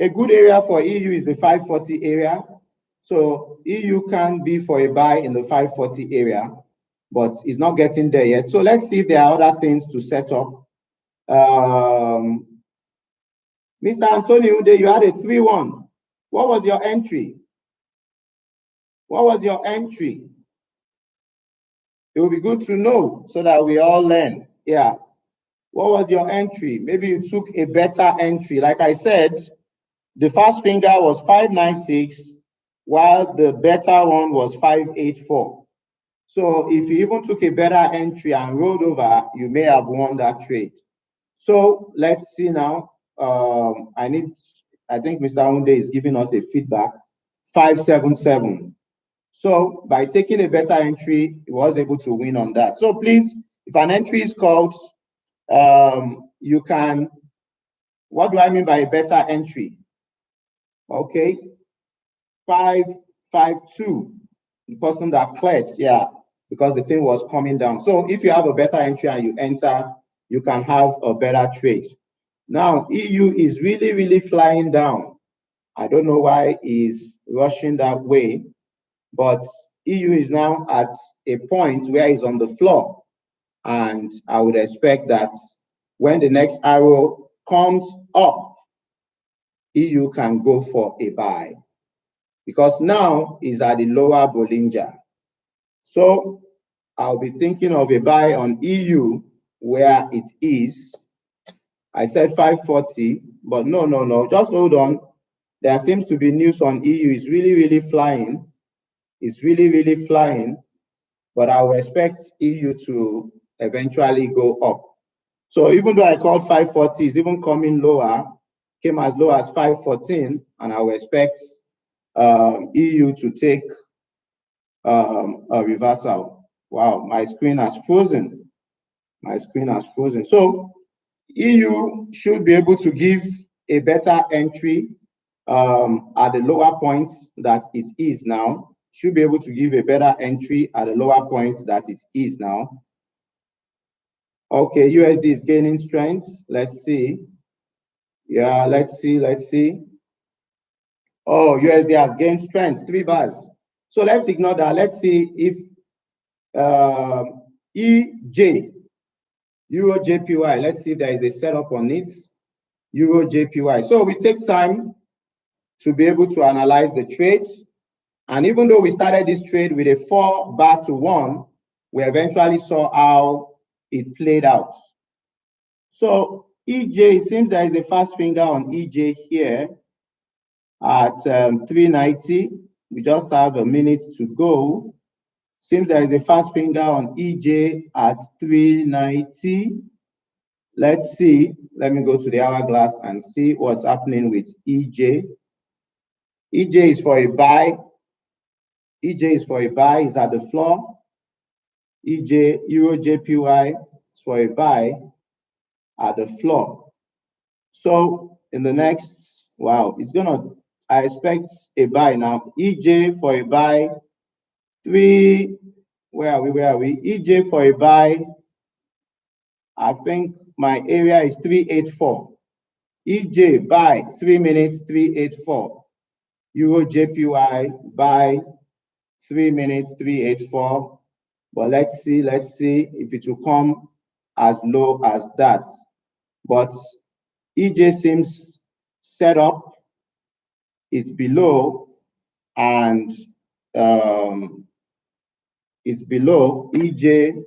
A good area for EU is the 540 area. So EU can be for a buy in the 540 area, but it's not getting there yet. So let's see if there are other things to set up. Mr. Antonio, you had a 3-1. What was your entry? What was your entry? It will be good to know so that we all learn. Yeah. What was your entry? Maybe you took a better entry. Like I said, the fast finger was 596, while the better one was 584. So if you even took a better entry and rolled over, you may have won that trade. So let's see now. I think Mr. Hunde is giving us a feedback. 577. So by taking a better entry, he was able to win on that. So please, if an entry is called, you can, what do I mean by a better entry? Okay, 552, the person that cleared, yeah, because the thing was coming down. So if you have a better entry and you enter, you can have a better trade. Now, EU is really, really flying down. I don't know why he's rushing that way, but EU is now at a point where he's on the floor. And I would expect that when the next arrow comes up, EU can go for a buy, because now he's at the lower Bollinger. So I'll be thinking of a buy on EU where it is. I said 540, but no, just hold on. There seems to be news on EU. It's really, really flying. It's really, really flying, but I will expect EU to eventually go up. So even though I called 540, it's even coming lower, came as low as 514, and I will expect EU to take a reversal. Wow, my screen has frozen. My screen has frozen. So EU should be able to give a better entry at the lower points that it is now. Should be able to give a better entry at the lower points that it is now. Okay, USD is gaining strength. Let's see. Yeah, let's see. Oh, USD has gained strength, 3 bars. So let's ignore that. Let's see if EJ, Euro JPY, let's see if there is a setup on it. Euro JPY. So we take time to be able to analyze the trade. And even though we started this trade with a 4 bar to 1, we eventually saw how it played out. So EJ, it seems there is a fast finger on EJ here at 390. We just have a minute to go. Seems there is a fast finger on EJ at 390. Let's see. Let me go to the hourglass and see what's happening with EJ. EJ is for a buy. EJ is for a buy. Is at the floor. EJ, Euro JPY is for a buy at the floor. So in the next, wow, it's gonna, I expect a buy now. EJ for a buy. Where are we? EJ for a buy. I think my area is 384. EJ buy 3 minutes, 384. Euro JPY buy 3 minutes, 384. But let's see if it will come as low as that. But EJ seems set up. It's below, and it's below EJ.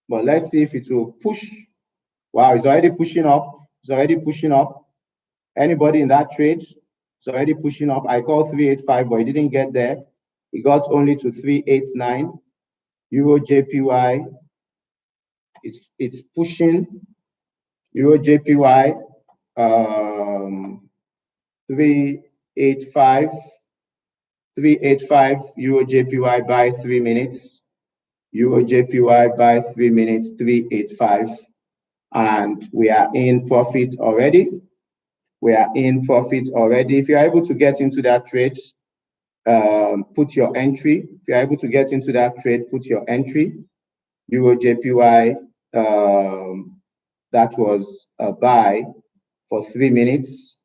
But let's see if it will push. Wow, it's already pushing up. It's already pushing up. Anybody in that trade? It's already pushing up. I called 385, but it didn't get there. It got only to 389. Euro JPY. It's pushing. Euro JPY 385. 385 Euro JPY by 3 minutes. Euro JPY by 3 minutes, 385. And we are in profit already. We are in profit already. If you're able to get into that trade, put your entry. If you're able to get into that trade, put your entry. Euro JPY, that was a buy for 3 minutes.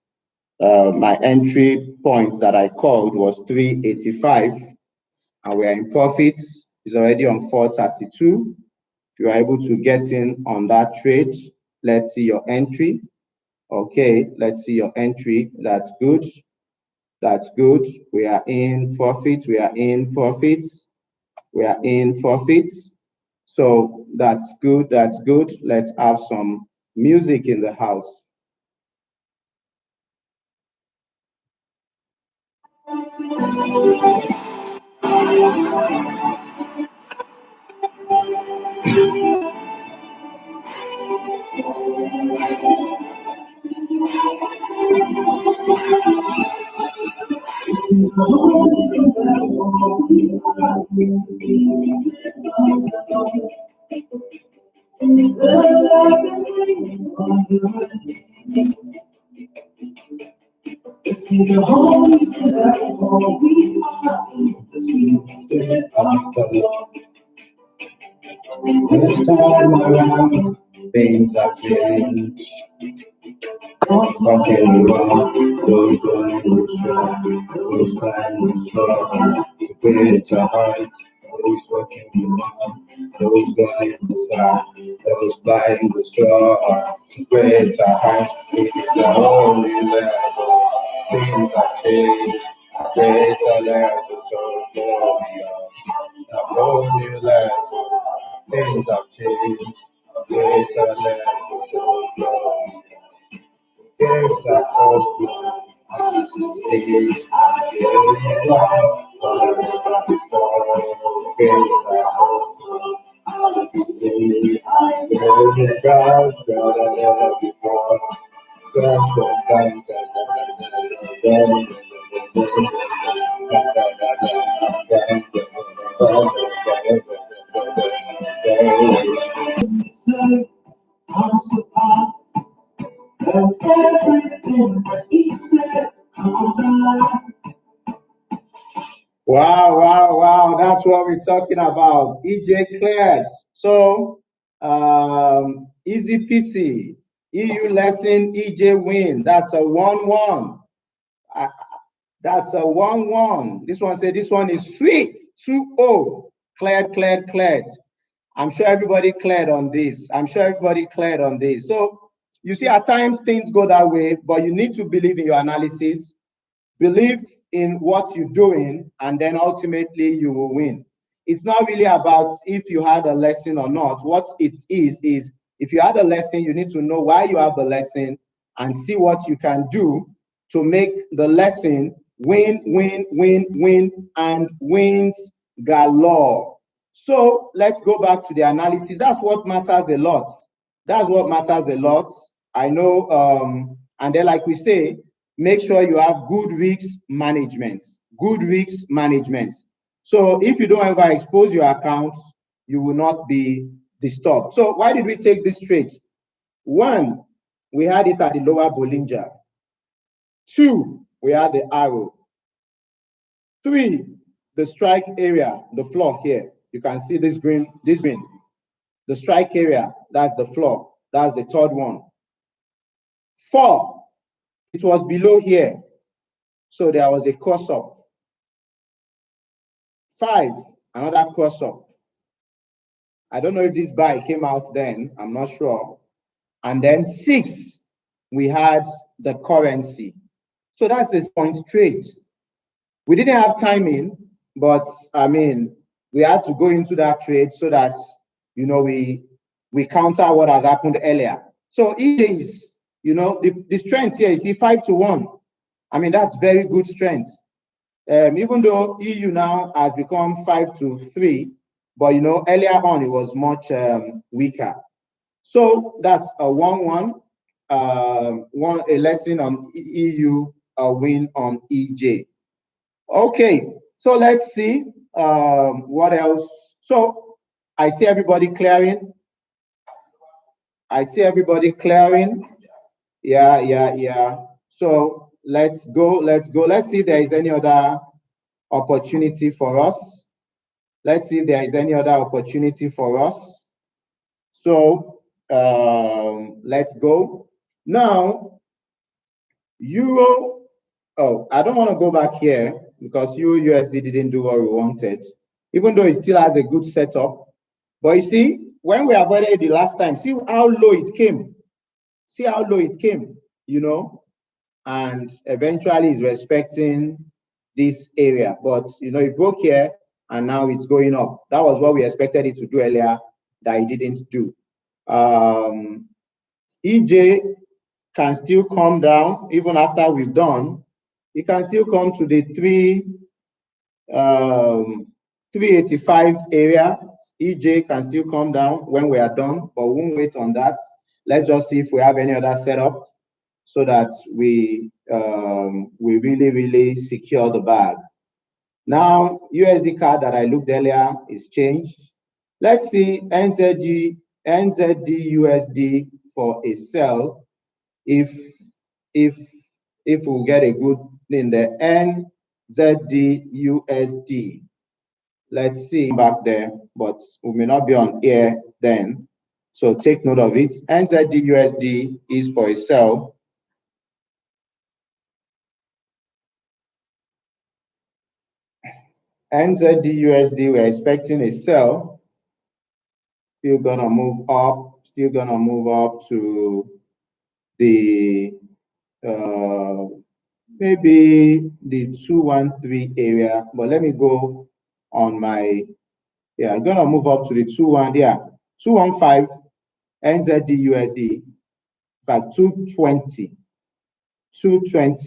My entry point that I called was 385, and we are in profits. It's already on 432. If you are able to get in on that trade, let's see your entry. Okay, let's see your entry. That's good. That's good. We are in profits. We are in profits. We are in profits. So that's good. That's good. Let's have some music in the house. This is a holy platform. We are in the season of the Lord. This time around, things have changed. Fucking wrong, those going strong, those flying strong, spirit to heart, those fucking wrong, those going sky, those flying the straw, spirit to heart, it is a holy level, things have changed, greater level, so glorious, a holy level, things have changed, greater level, so glorious. Yes, I hope you I'm so and everything that he said comes alive. Wow, wow, wow. That's what we're talking about. EJ cleared. So, easy peasy. EU lesson, EJ win. That's a 1-1. That's a 1-1. This one said this one is sweet. 2-0. Cleared, cleared, cleared. I'm sure everybody cleared on this. I'm sure everybody cleared on this. So you see, at times things go that way, but you need to believe in your analysis, believe in what you're doing, and then ultimately you will win. It's not really about if you had a lesson or not. What it is if you had a lesson, you need to know why you have the lesson and see what you can do to make the lesson win, win, win, win, and wins galore. So let's go back to the analysis. That's what matters a lot. That's what matters a lot. I know, and then like we say, make sure you have good risk management. Good risk management. So if you don't ever expose your accounts, you will not be disturbed. So why did we take this trade? One, we had it at the lower Bollinger. Two, we had the arrow. Three, the strike area, the floor here. You can see this green, this green. The strike area, that's the floor. That's the third one. Four, it was below here. So there was a cross up. Five, another cross up. I don't know if this buy came out then, I'm not sure. And then six, we had the currency. So that's a point trade. We didn't have timing, but I mean, we had to go into that trade so that, you know, we counter what had happened earlier. So it is, you know, the strength here, you see 5-1. I mean, that's very good strength. Even though EU now has become 5-3, but you know, earlier on it was much weaker. So that's a 1-1, a lesson on EU, a win on EJ. Okay, so let's see what else. So I see everybody clearing. I see everybody clearing. Yeah, yeah, yeah. So let's go. Let's go. Let's see if there is any other opportunity for us. Let's see if there is any other opportunity for us. So let's go. Now, Euro, oh, I don't want to go back here because Euro USD didn't do what we wanted, even though it still has a good setup. But you see, when we avoided it the last time, see how low it came. See how low it came, you know, and eventually is respecting this area. But, you know, it broke here and now it's going up. That was what we expected it to do earlier that it didn't do. EJ can still come down even after we've done. It can still come to the 385 area. EJ can still come down when we are done, but we won't wait on that. Let's just see if we have any other setup so that we really secure the bag. Now, USD card that I looked earlier is changed. Let's see NZD USD for a sell. If we'll get a good in the NZD USD. Let's see back there, but we may not be on air then. So take note of it. NZD USD is for a sell. NZD USD, we're expecting a sell. Still gonna move up, to the maybe the 213 area, but let me go on my, yeah, I'm gonna move up to the 215 NZD USD. In fact, 220,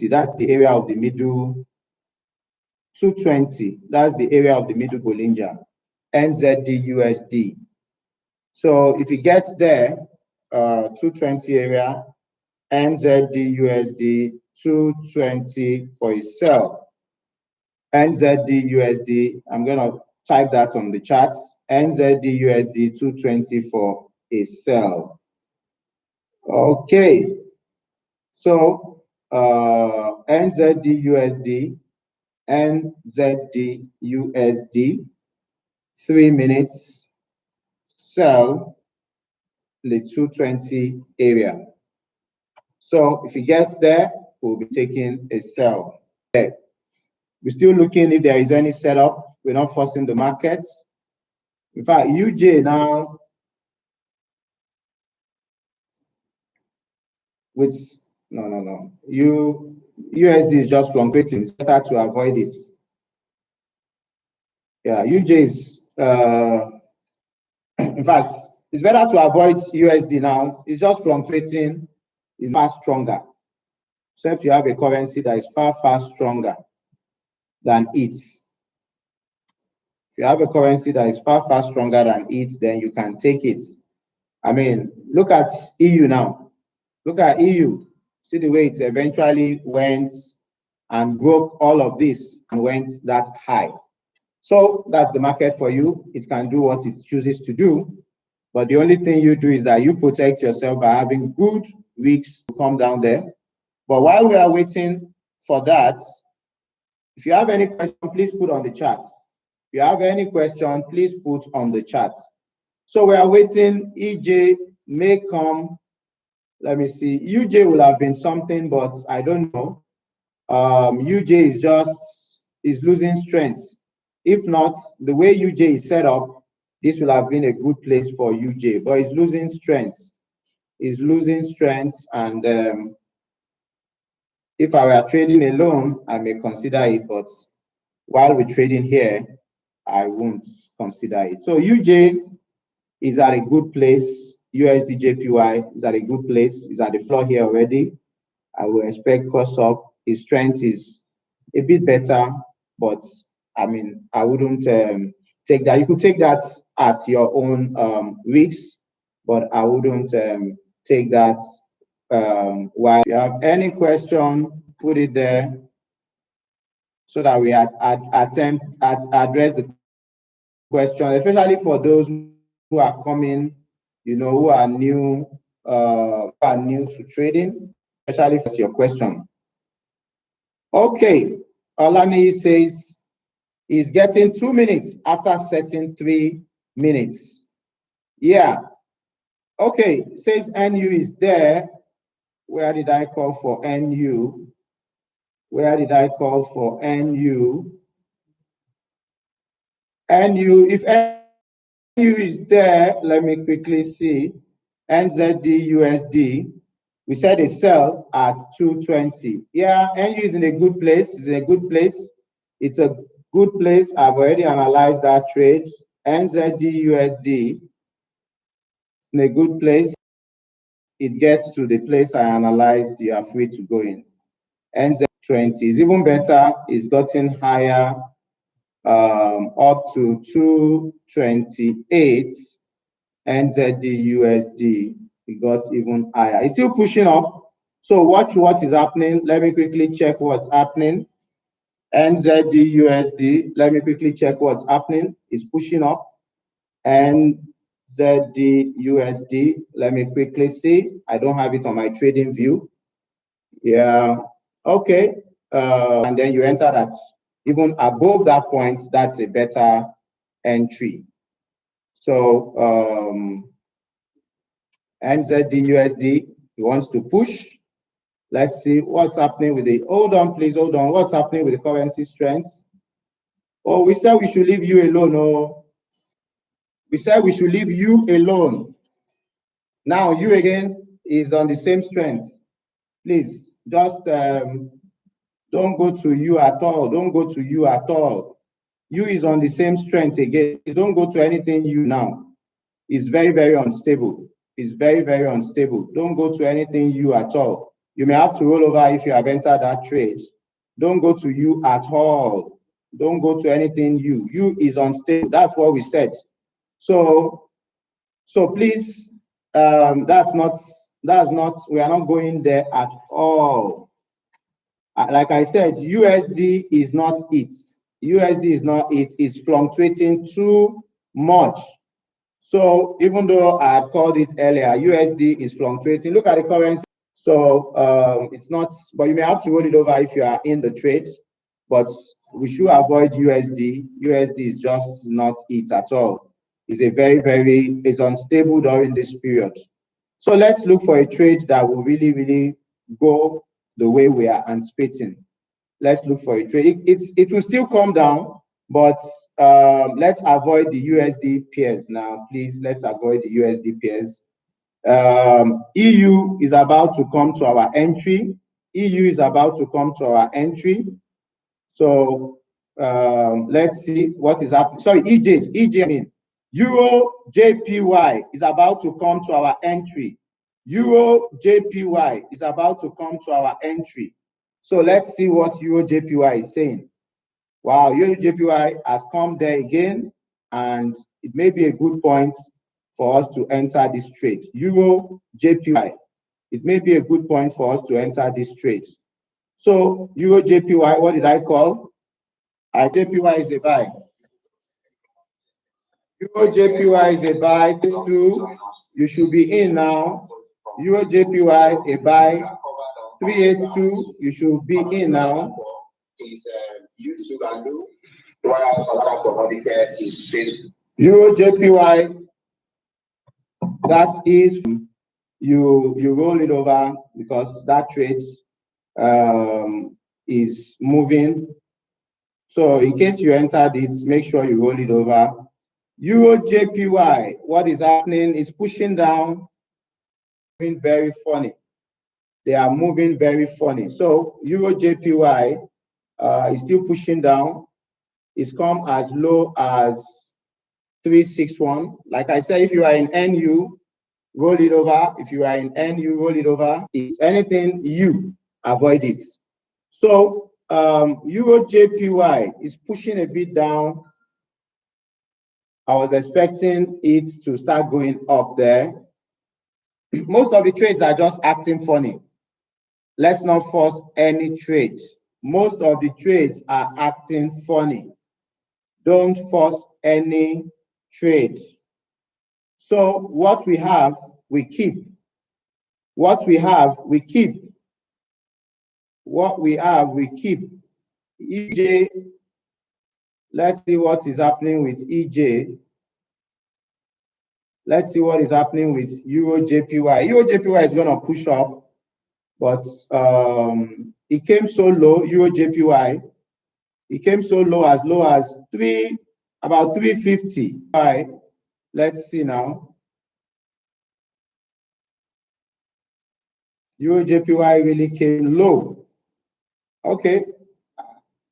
that's the area of the middle. 220, that's the area of the middle Bollinger, NZD USD. So if it gets there, 220 area, NZD USD 220 for a sell. NZD USD, I'm gonna type that on the chart. NZD USD 220 for a sell. Okay, so NZD USD, NZD USD, 3 minutes, sell the 220 area. So if it gets there, we'll be taking a sell. Okay. We're still looking if there is any setup. We're not forcing the markets. In fact, UJ now, which, no. USD is just fluctuating. It's better to avoid it. Yeah, UJ is, in fact, it's better to avoid USD now. It's just fluctuating. It's far stronger. So if you have a currency that is far stronger than it, if you have a currency that is far stronger than it, then you can take it. I mean, look at EU now. Look at EU. See the way it eventually went and broke all of this and went that high. So that's the market for you. It can do what it chooses to do. But the only thing you do is that you protect yourself by having good weeks to come down there. But while we are waiting for that, if you have any question, please put on the chat. If you have any question, please put on the chat. So we are waiting. EJ may come. Let me see. UJ will have been something, but I don't know. UJ is losing strength. If not, the way UJ is set up, this will have been a good place for UJ, but it's losing strength. It's losing strength, and if I were trading alone, I may consider it, but while we're trading here, I won't consider it. So UJ is at a good place. USD JPY is at a good place. It's at the floor here already. I will expect cost up. His strength is a bit better, but I mean, I wouldn't take that. You could take that at your own risk, but I wouldn't take that. While you have any question, put it there so that we attempt at address the question, especially for those who are coming, you know, who are new to trading, especially for your question. Okay, Alani says he's getting 2 minutes after setting 3 minutes. Yeah. Okay, says NU is there. Where did I call for NU? Where did I call for NU? NU, if NU is there, let me quickly see. NZD USD, we said a sell at 220. Yeah, NU is in a good place. It's in a good place. It's a good place. I've already analyzed that trade. NZD USD in a good place. It gets to the place I analyzed, you are free to go in. NZ20 is even better. It's gotten higher, up to 228. NZD USD, it got even higher. It's still pushing up. So watch what is happening. Let me quickly check what's happening. NZD USD, let me quickly check what's happening. It's pushing up. NZD USD, let me quickly see. I don't have it on my trading view. Yeah, okay. And then you enter that even above that point, that's a better entry. So NZD USD, he wants to push. Let's see what's happening with the, hold on, please, hold on. What's happening with the currency strength? Oh, we said we should leave you alone. Oh, we said we should leave you alone. Now you again is on the same strength. Please, just don't go to you at all. Don't go to you at all. You is on the same strength again. Don't go to anything you now. It's very, very unstable. It's very, very unstable. Don't go to anything you at all. You may have to roll over if you have entered that trade. Don't go to you at all. Don't go to anything you. You is unstable. That's what we said. So please, that's not, we are not going there at all. Like I said, USD is not it. USD is not it. It's fluctuating too much. So even though I had called it earlier, USD is fluctuating. Look at the currency. So it's not, but you may have to roll it over if you are in the trade. But we should avoid USD. USD is just not it at all. It's a very, very, it's unstable during this period. So let's look for a trade that will really, really go the way we are anticipating. Let's look for a trade. It will still come down, but let's avoid the USD pairs now, please. Let's avoid the USD pairs. EU is about to come to our entry. EU is about to come to our entry. So let's see what is happening. Sorry, EJ, I mean, Euro JPY is about to come to our entry. Euro JPY is about to come to our entry. So let's see what Euro JPY is saying. Wow, Euro JPY has come there again, and it may be a good point for us to enter this trade. Euro JPY, it may be a good point for us to enter this trade. So Euro JPY, what did I call? JPY is a buy. Euro JPY is a buy. This two, you should be in now. Euro JPY, a buy. 382, you should be in now. YouTube handle. Euro JPY, that is, you roll it over because that trade is moving. So in case you entered it, make sure you roll it over. Euro JPY, what is happening is pushing down, moving very funny. They are moving very funny. So Euro JPY is still pushing down. It's come as low as 361. Like I said, if you are in NU, roll it over. If you are in NU, roll it over. If anything, you avoid it. So Euro JPY is pushing a bit down. I was expecting it to start going up there. Most of the trades are just acting funny. Let's not force any trades. Most of the trades are acting funny. Don't force any trade. So what we have, we keep. What we have, we keep. What we have, we keep. EJ, let's see what is happening with EJ. Let's see what is happening with Euro JPY. Euro JPY is going to push up. but it came so low, Euro JPY, it came so low as about 350. Let's see now. Euro JPY really came low. Okay.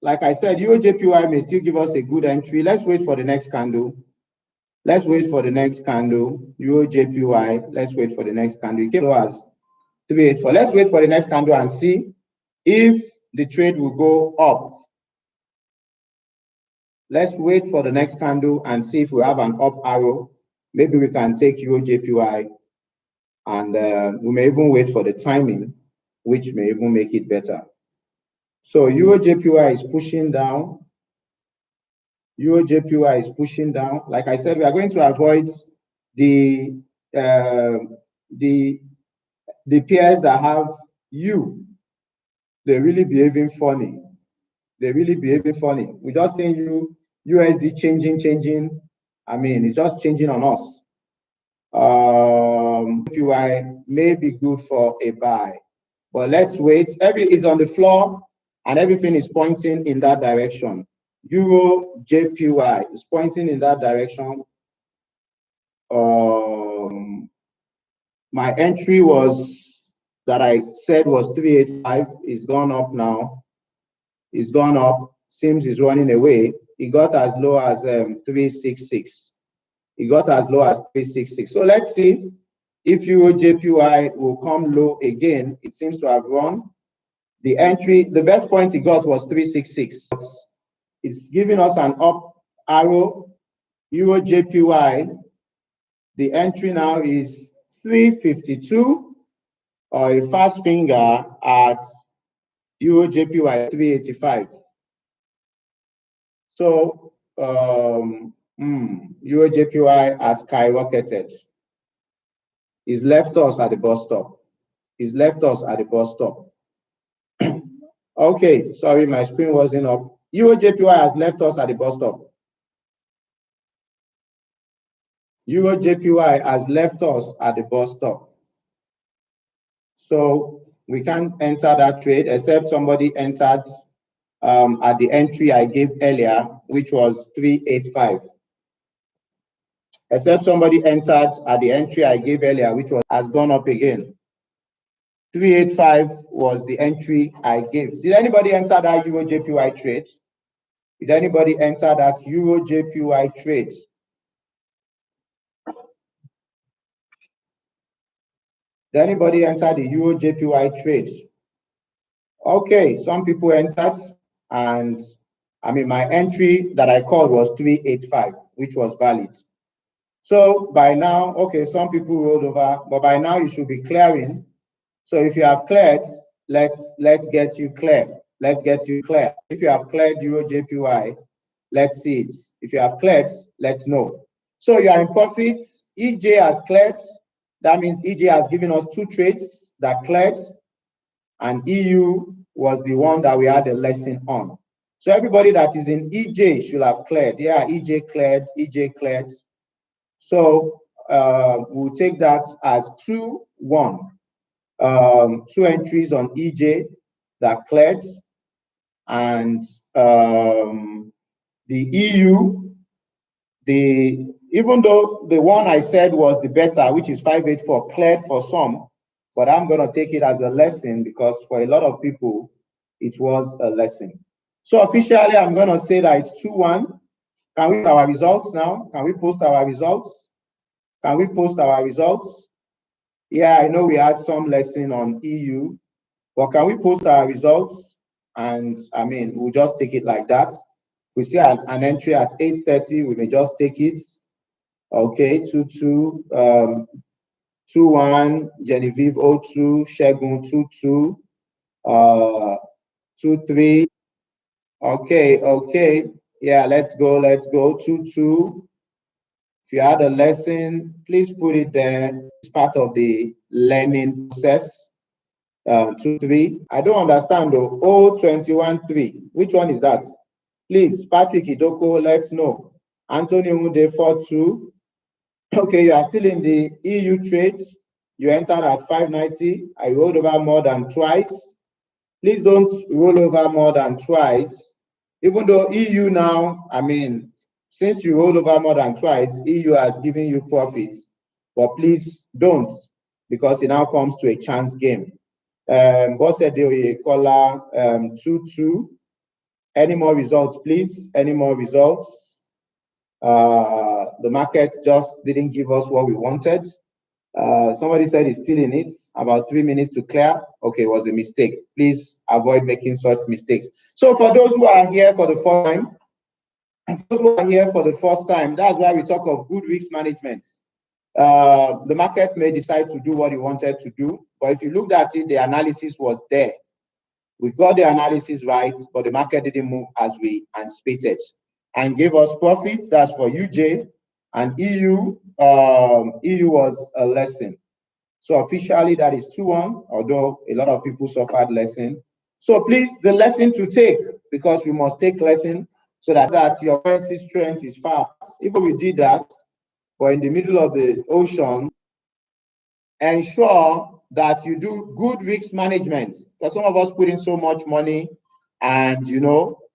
Like I said, Euro JPY may still give us a good entry. Let's wait for the next candle. Let's wait for the next candle. Euro JPY. Let's wait for the next candle. It came low as 384. Let's wait for the next candle and see if the trade will go up. Let's wait for the next candle and see if we have an up arrow. Maybe we can take Euro JPY, and we may even wait for the timing, which may even make it better. So Euro JPY is pushing down. Euro JPY is pushing down. Like I said, we are going to avoid the pairs that have U. They're really behaving funny. They're really behaving funny. We just seen USD changing. I mean, it's just changing on us. JPY may be good for a buy, but let's wait. Everything is on the floor and everything is pointing in that direction. Euro JPY is pointing in that direction. My entry that I said was 385 is gone up now. It's gone up. Seems it's running away. It got as low as 366. It got as low as 366. So let's see if Euro JPY will come low again. It seems to have run. The entry, the best point it got was 366. It's giving us an up arrow. Euro JPY, the entry now is 352, or a fast finger at Euro JPY 385. So Euro JPY has skyrocketed. He's left us at the bus stop. He's left us at the bus stop. Okay, sorry, my screen wasn't up. Euro JPY has left us at the bus stop. Euro JPY has left us at the bus stop. So we can't enter that trade except somebody entered at the entry I gave earlier, which was 385. Except somebody entered at the entry I gave earlier, which has gone up again. 385 was the entry I gave. Did anybody enter that Euro JPY trade? Did anybody enter that Euro JPY trade? Did anybody enter the Euro JPY trade? Okay, some people entered, and I mean, my entry that I called was 385, which was valid. So by now, okay, some people rolled over, but by now you should be clearing. So if you have cleared, let's get you clear. Let's get you clear. If you have cleared Euro JPY, let's see it. If you have cleared, let's know. So you are in profit. EJ has cleared. That means EJ has given us 2 trades that cleared, and EU was the one that we had a lesson on. So everybody that is in EJ should have cleared. Yeah, EJ cleared, EJ cleared. So we'll take that as 2-1. 2 entries on EJ that cleared, and the EU, even though the one I said was the better, which is 584, cleared for some, but I'm going to take it as a lesson because for a lot of people, it was a lesson. So officially, I'm going to say that it's 2-1. Can we post our results now? Can we post our results? Can we post our results? Yeah, I know we had some lesson on EU, but can we post our results? And I mean, we'll just take it like that. If we see an entry at 8:30, we may just take it. Okay, 2-2, 2-1, Genevieve 0-2, Shegun 2-2, 2-3. Okay. Yeah, let's go. 2-2. If you had a lesson, please put it there. It's part of the learning process. 2-3. I don't understand though. 0-21-3. Which one is that? Please, Patrick Idoko, let's know. Anthony Munde 4-2. Okay, you are still in the EU trade. You entered at 590. I rolled over more than twice. Please don't roll over more than twice. Even though EU now, I mean, since you rolled over more than twice, EU has given you profits. But please don't, because it now comes to a chance game. Boss said they caller 2-2. Any more results, please? Any more results? The market just didn't give us what we wanted. Somebody said it's still in it, about 3 minutes to clear. Okay, it was a mistake. Please avoid making such mistakes. So for those who are here for the first time, that's why we talk of good risk management. The market may decide to do what it wanted to do, but if you looked at it, the analysis was there. We got the analysis right, but the market didn't move as we anticipated and gave us profits. That's for UJ, and EU. EU was a lesson. So officially that is 2-1, although a lot of people suffered lesson. So please, the lesson to take, because we must take lesson so that your currency strength is fast. If we did that, or in the middle of the ocean, ensure that you do good risk management, because some of us put in so much money and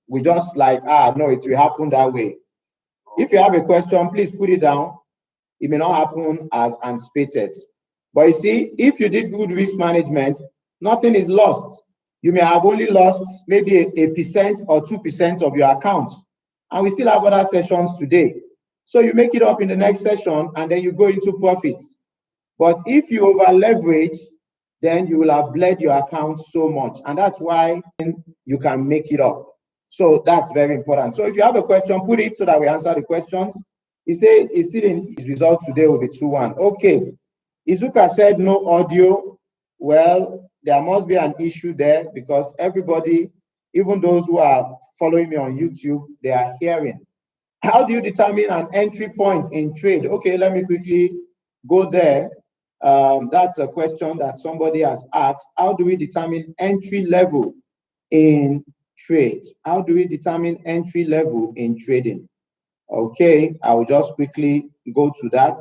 we just like, no, it will happen that way. If you have a question, please put it down. It may not happen as anticipated. But you see, if you did good risk management, nothing is lost. You may have only lost maybe a percent or 2% of your account. And we still have other sessions today. So you make it up in the next session and then you go into profits. But if you over leverage, then you will have bled your account so much. And that's why you can make it up. So that's very important. So if you have a question, put it so that we answer the questions. He said he's still in his result today will be 2-1. Okay. Izuka said no audio. Well, there must be an issue there because everybody, even those who are following me on YouTube, they are hearing. How do you determine an entry point in trade? Okay, let me quickly go there. That's a question that somebody has asked. How do we determine entry level in trade? How do we determine entry level in trading? Okay, I will just quickly go to that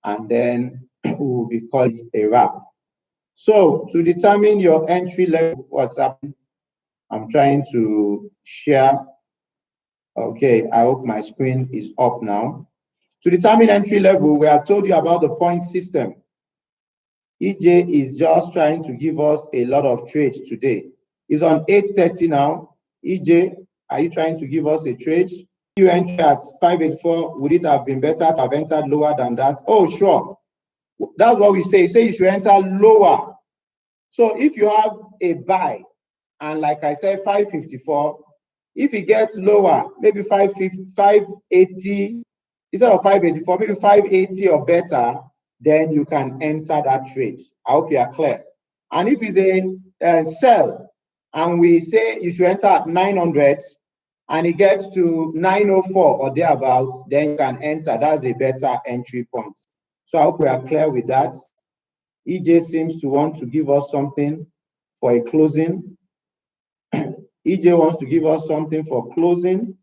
and then we'll be called a wrap. So to determine your entry level, what's happening? I'm trying to share. Okay, I hope my screen is up now. To determine entry level, we have told you about the point system. EJ is just trying to give us a lot of trades today. It's on 8:30 now. EJ, are you trying to give us a trade? You enter at 584, would it have been better to have entered lower than that? Oh, sure. That's what we say. Say you should enter lower. So if you have a buy, and like I said, 554, if it gets lower, maybe 580, instead of 584, maybe 580 or better, then you can enter that trade. I hope you are clear. And if it's a sell, and we say you should enter at 900, and it gets to 904 or thereabouts, then you can enter. That's a better entry point. So I hope we are clear with that. EJ seems to want to give us something for a closing. EJ wants to give us something for closing.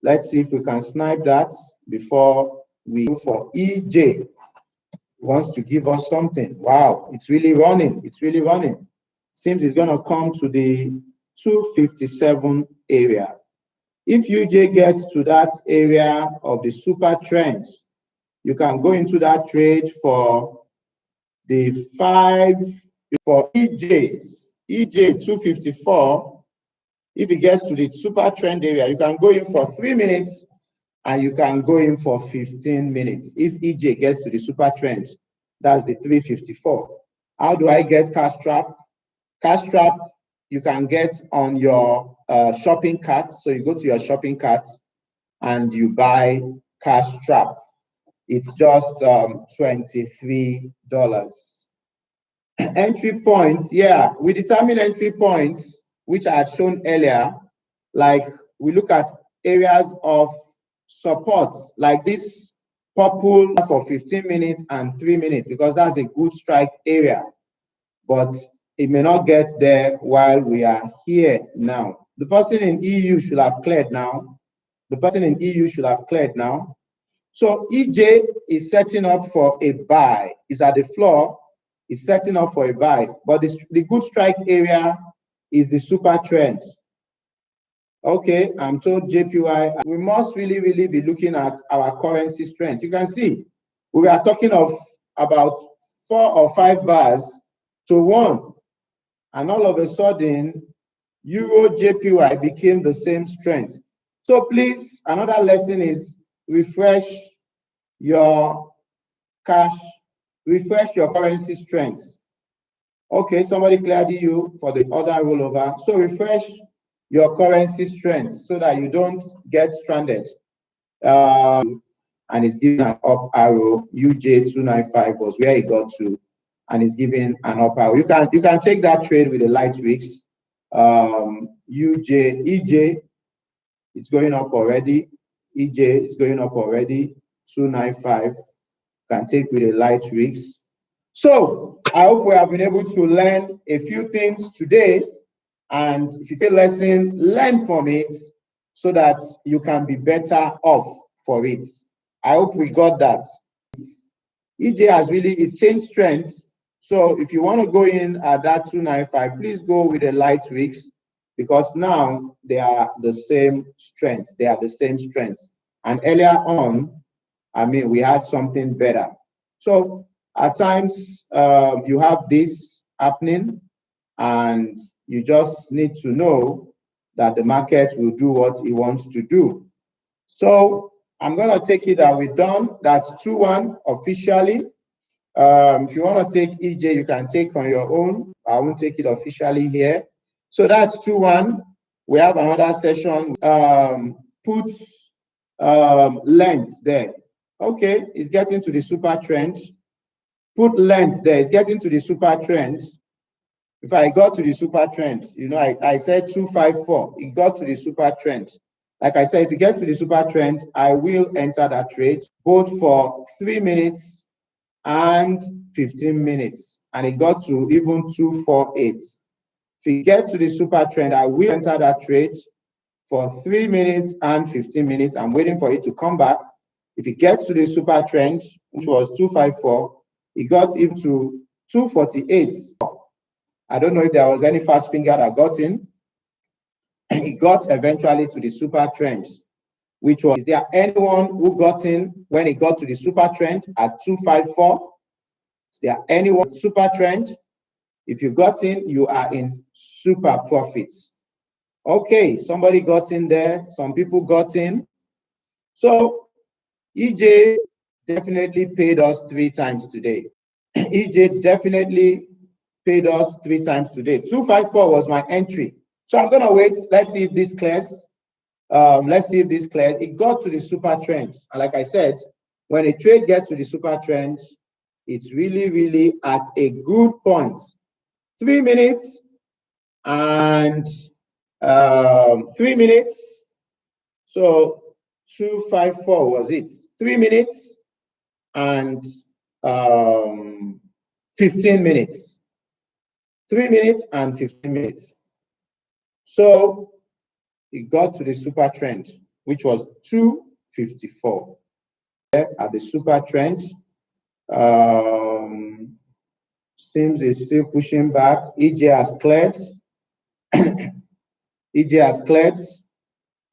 Let's see if we can snipe that before we go for EJ. He wants to give us something. Wow, it's really running. It's really running. Seems it's going to come to the 257 area. If UJ gets to that area of the super trend, you can go into that trade for the 5 for EJ 254. If it gets to the super trend area, you can go in for 3 minutes and you can go in for 15 minutes. If EJ gets to the super trend, that's the 354. How do I get cash trap? Cash trap you can get on your shopping cart. So you go to your shopping cart and you buy cash trap. It's just $23. Entry points, yeah, we determine entry points, which I had shown earlier. Like we look at areas of support, like this purple for 15 minutes and 3 minutes, because that's a good strike area. But it may not get there while we are here now. The person in EU should have cleared now. The person in EU should have cleared now. So EJ is setting up for a buy. It's at the floor. is setting up for a buy, but the good strike area is the super trend. Okay, I'm told JPY, we must really be looking at our currency strength. You can see we are talking of about 4 or 5 bars to 1, and all of a sudden Euro JPY became the same strength. So please, another lesson is refresh your cash, refresh your currency strength. Okay, somebody cleared you for the other rollover. So refresh your currency strength so that you don't get stranded. And it's giving an up arrow. UJ295 was where it got to, and it's giving an up arrow. You can take that trade with the light wicks. EJ is going up already. EJ is going up already. 295 can take with the light wicks. So I hope we have been able to learn a few things today, and if you take a lesson, learn from it so that you can be better off for it. I hope we got that. EJ has really changed strength. So if you want to go in at that 295, please go with the light wicks, because now they are the same strength. They are the same strength. And earlier on, I mean, we had something better. So at times you have this happening, and you just need to know that the market will do what it wants to do. So I'm going to take it that we're done. That's 2-1 officially. If you want to take EJ, you can take on your own. I won't take it officially here. So that's 2-1. We have another session. Put length there. Okay, it's getting to the super trend. Put length there. It's getting to the super trend. If I got to the super trend, you know, I said 254. It got to the super trend. Like I said, if it gets to the super trend, I will enter that trade both for 3 minutes and 15 minutes. And it got to even 248. If it gets to the super trend, I will enter that trade for 3 minutes and 15 minutes. I'm waiting for it to come back. If it gets to the super trend, which was 254, it got even to 248. I don't know if there was any fast finger that got in. It got eventually to the super trend, which was, is there anyone who got in when it got to the super trend at 254? Is there anyone super trend? If you got in, you are in super profits. Okay, somebody got in there. Some people got in. So EJ definitely paid us 3 times today. EJ definitely paid us 3 times today. 254 was my entry. So I'm going to wait. Let's see if this clears. Let's see if this clears. It got to the super trend. And like I said, when a trade gets to the super trend, it's really at a good point. 3 minutes and 3 minutes. So 254 was it. 3 minutes and 15 minutes. 3 minutes and 15 minutes. So it got to the super trend, which was 254. At the super trend, seems it's still pushing back. EJ has cleared. EJ has cleared.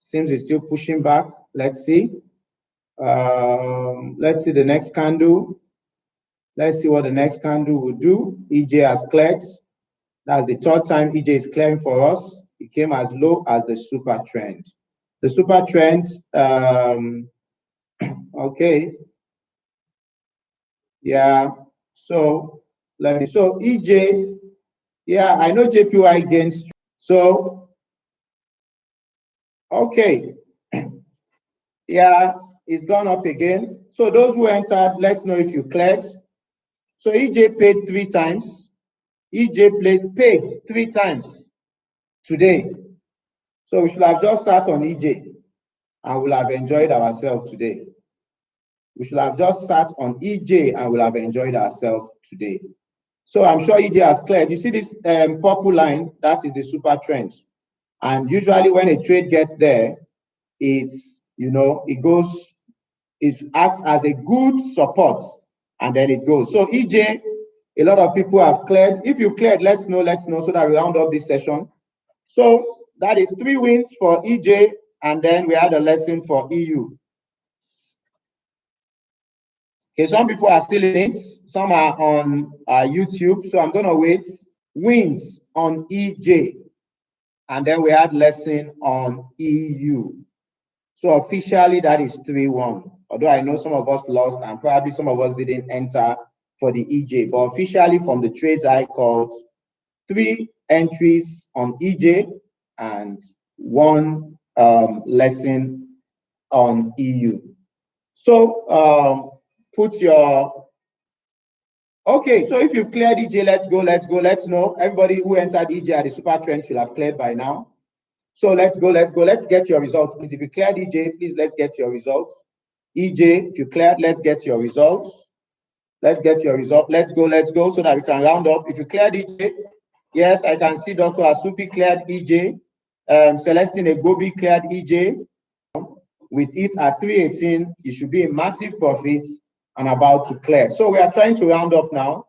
Seems it's still pushing back. Let's see. Let's see the next candle. Let's see what the next candle will do. EJ has cleared. That's the 3rd time EJ is clearing for us. It came as low as the super trend. The super trend, okay. Yeah, so so EJ, yeah, I know JPY against. So, okay. Yeah, it's gone up again. So those who entered, let's know if you cleared. So EJ paid 3 times. EJ paid 3 times today. So we should have just sat on EJ and we'll have enjoyed ourselves today. We should have just sat on EJ and we'll have enjoyed ourselves today. So I'm sure EJ has cleared. You see this purple line, that is the super trend. And usually when a trade gets there, it's, you know, it acts as a good support and then it goes. So EJ A lot of people have cleared. If you've cleared, let's know so that we round up this session. So that is 3 wins for EJ, and then we had a lesson for EU. Okay, some people are still in it. Some are on YouTube, so I'm going to wait. Wins on EJ, and then we had lesson on EU. So officially, that is 3-1. Although I know some of us lost, and probably some of us didn't enter for the EJ, but officially from the trades I called, 3 entries on EJ and 1 lesson on EU. So put your, okay, so if you've cleared EJ, let's go. Know. Everybody who entered EJ at the super trend should have cleared by now. So let's go. Let's get your results, please. If you cleared EJ, please, let's get your results. EJ, if you cleared, let's get your results. Let's get your result. Let's go, so that we can round up. If you cleared EJ, yes, I can see Dr. Asupi cleared EJ. Celestine Egobi cleared EJ. With it at 318, it should be a massive profit and about to clear. So we are trying to round up now.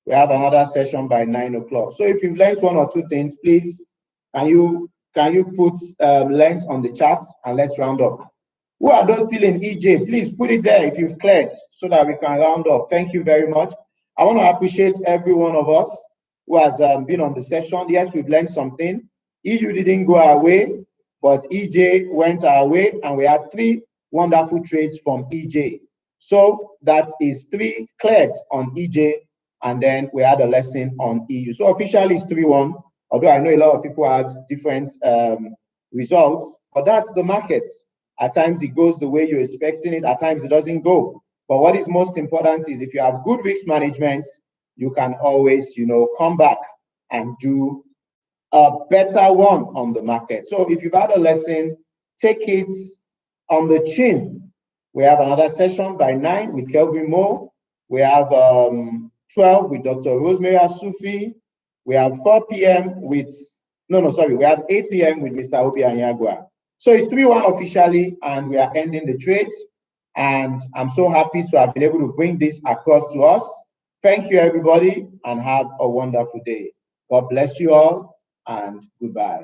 We have another session by 9 o'clock. So if you've learned 1 or 2 things, please, can you put length on the chat and let's round up. Who are those still in EJ? Please put it there if you've cleared so that we can round up. Thank you very much. I want to appreciate every one of us who has been on the session. Yes, we've learned something. EU didn't go our way, but EJ went our way, and we had 3 wonderful trades from EJ. So that is 3 cleared on EJ, and then we had a lesson on EU. So officially it's 3-1, although I know a lot of people had different results, but that's the markets. At times it goes the way you're expecting it, at times it doesn't go. But what is most important is if you have good risk management, you can always, come back and do a better one on the market. So if you've had a lesson, take it on the chin. We have another session by 9 with Kelvin Moore. We have 12 with Dr. Rosemary Asufi. We have 4 p.m. with, we have 8 p.m. with Mr. Obi Anyagwa. So it's 3-1 officially, and we are ending the trades. And I'm so happy to have been able to bring this across to us. Thank you, everybody, and have a wonderful day. God bless you all, and goodbye.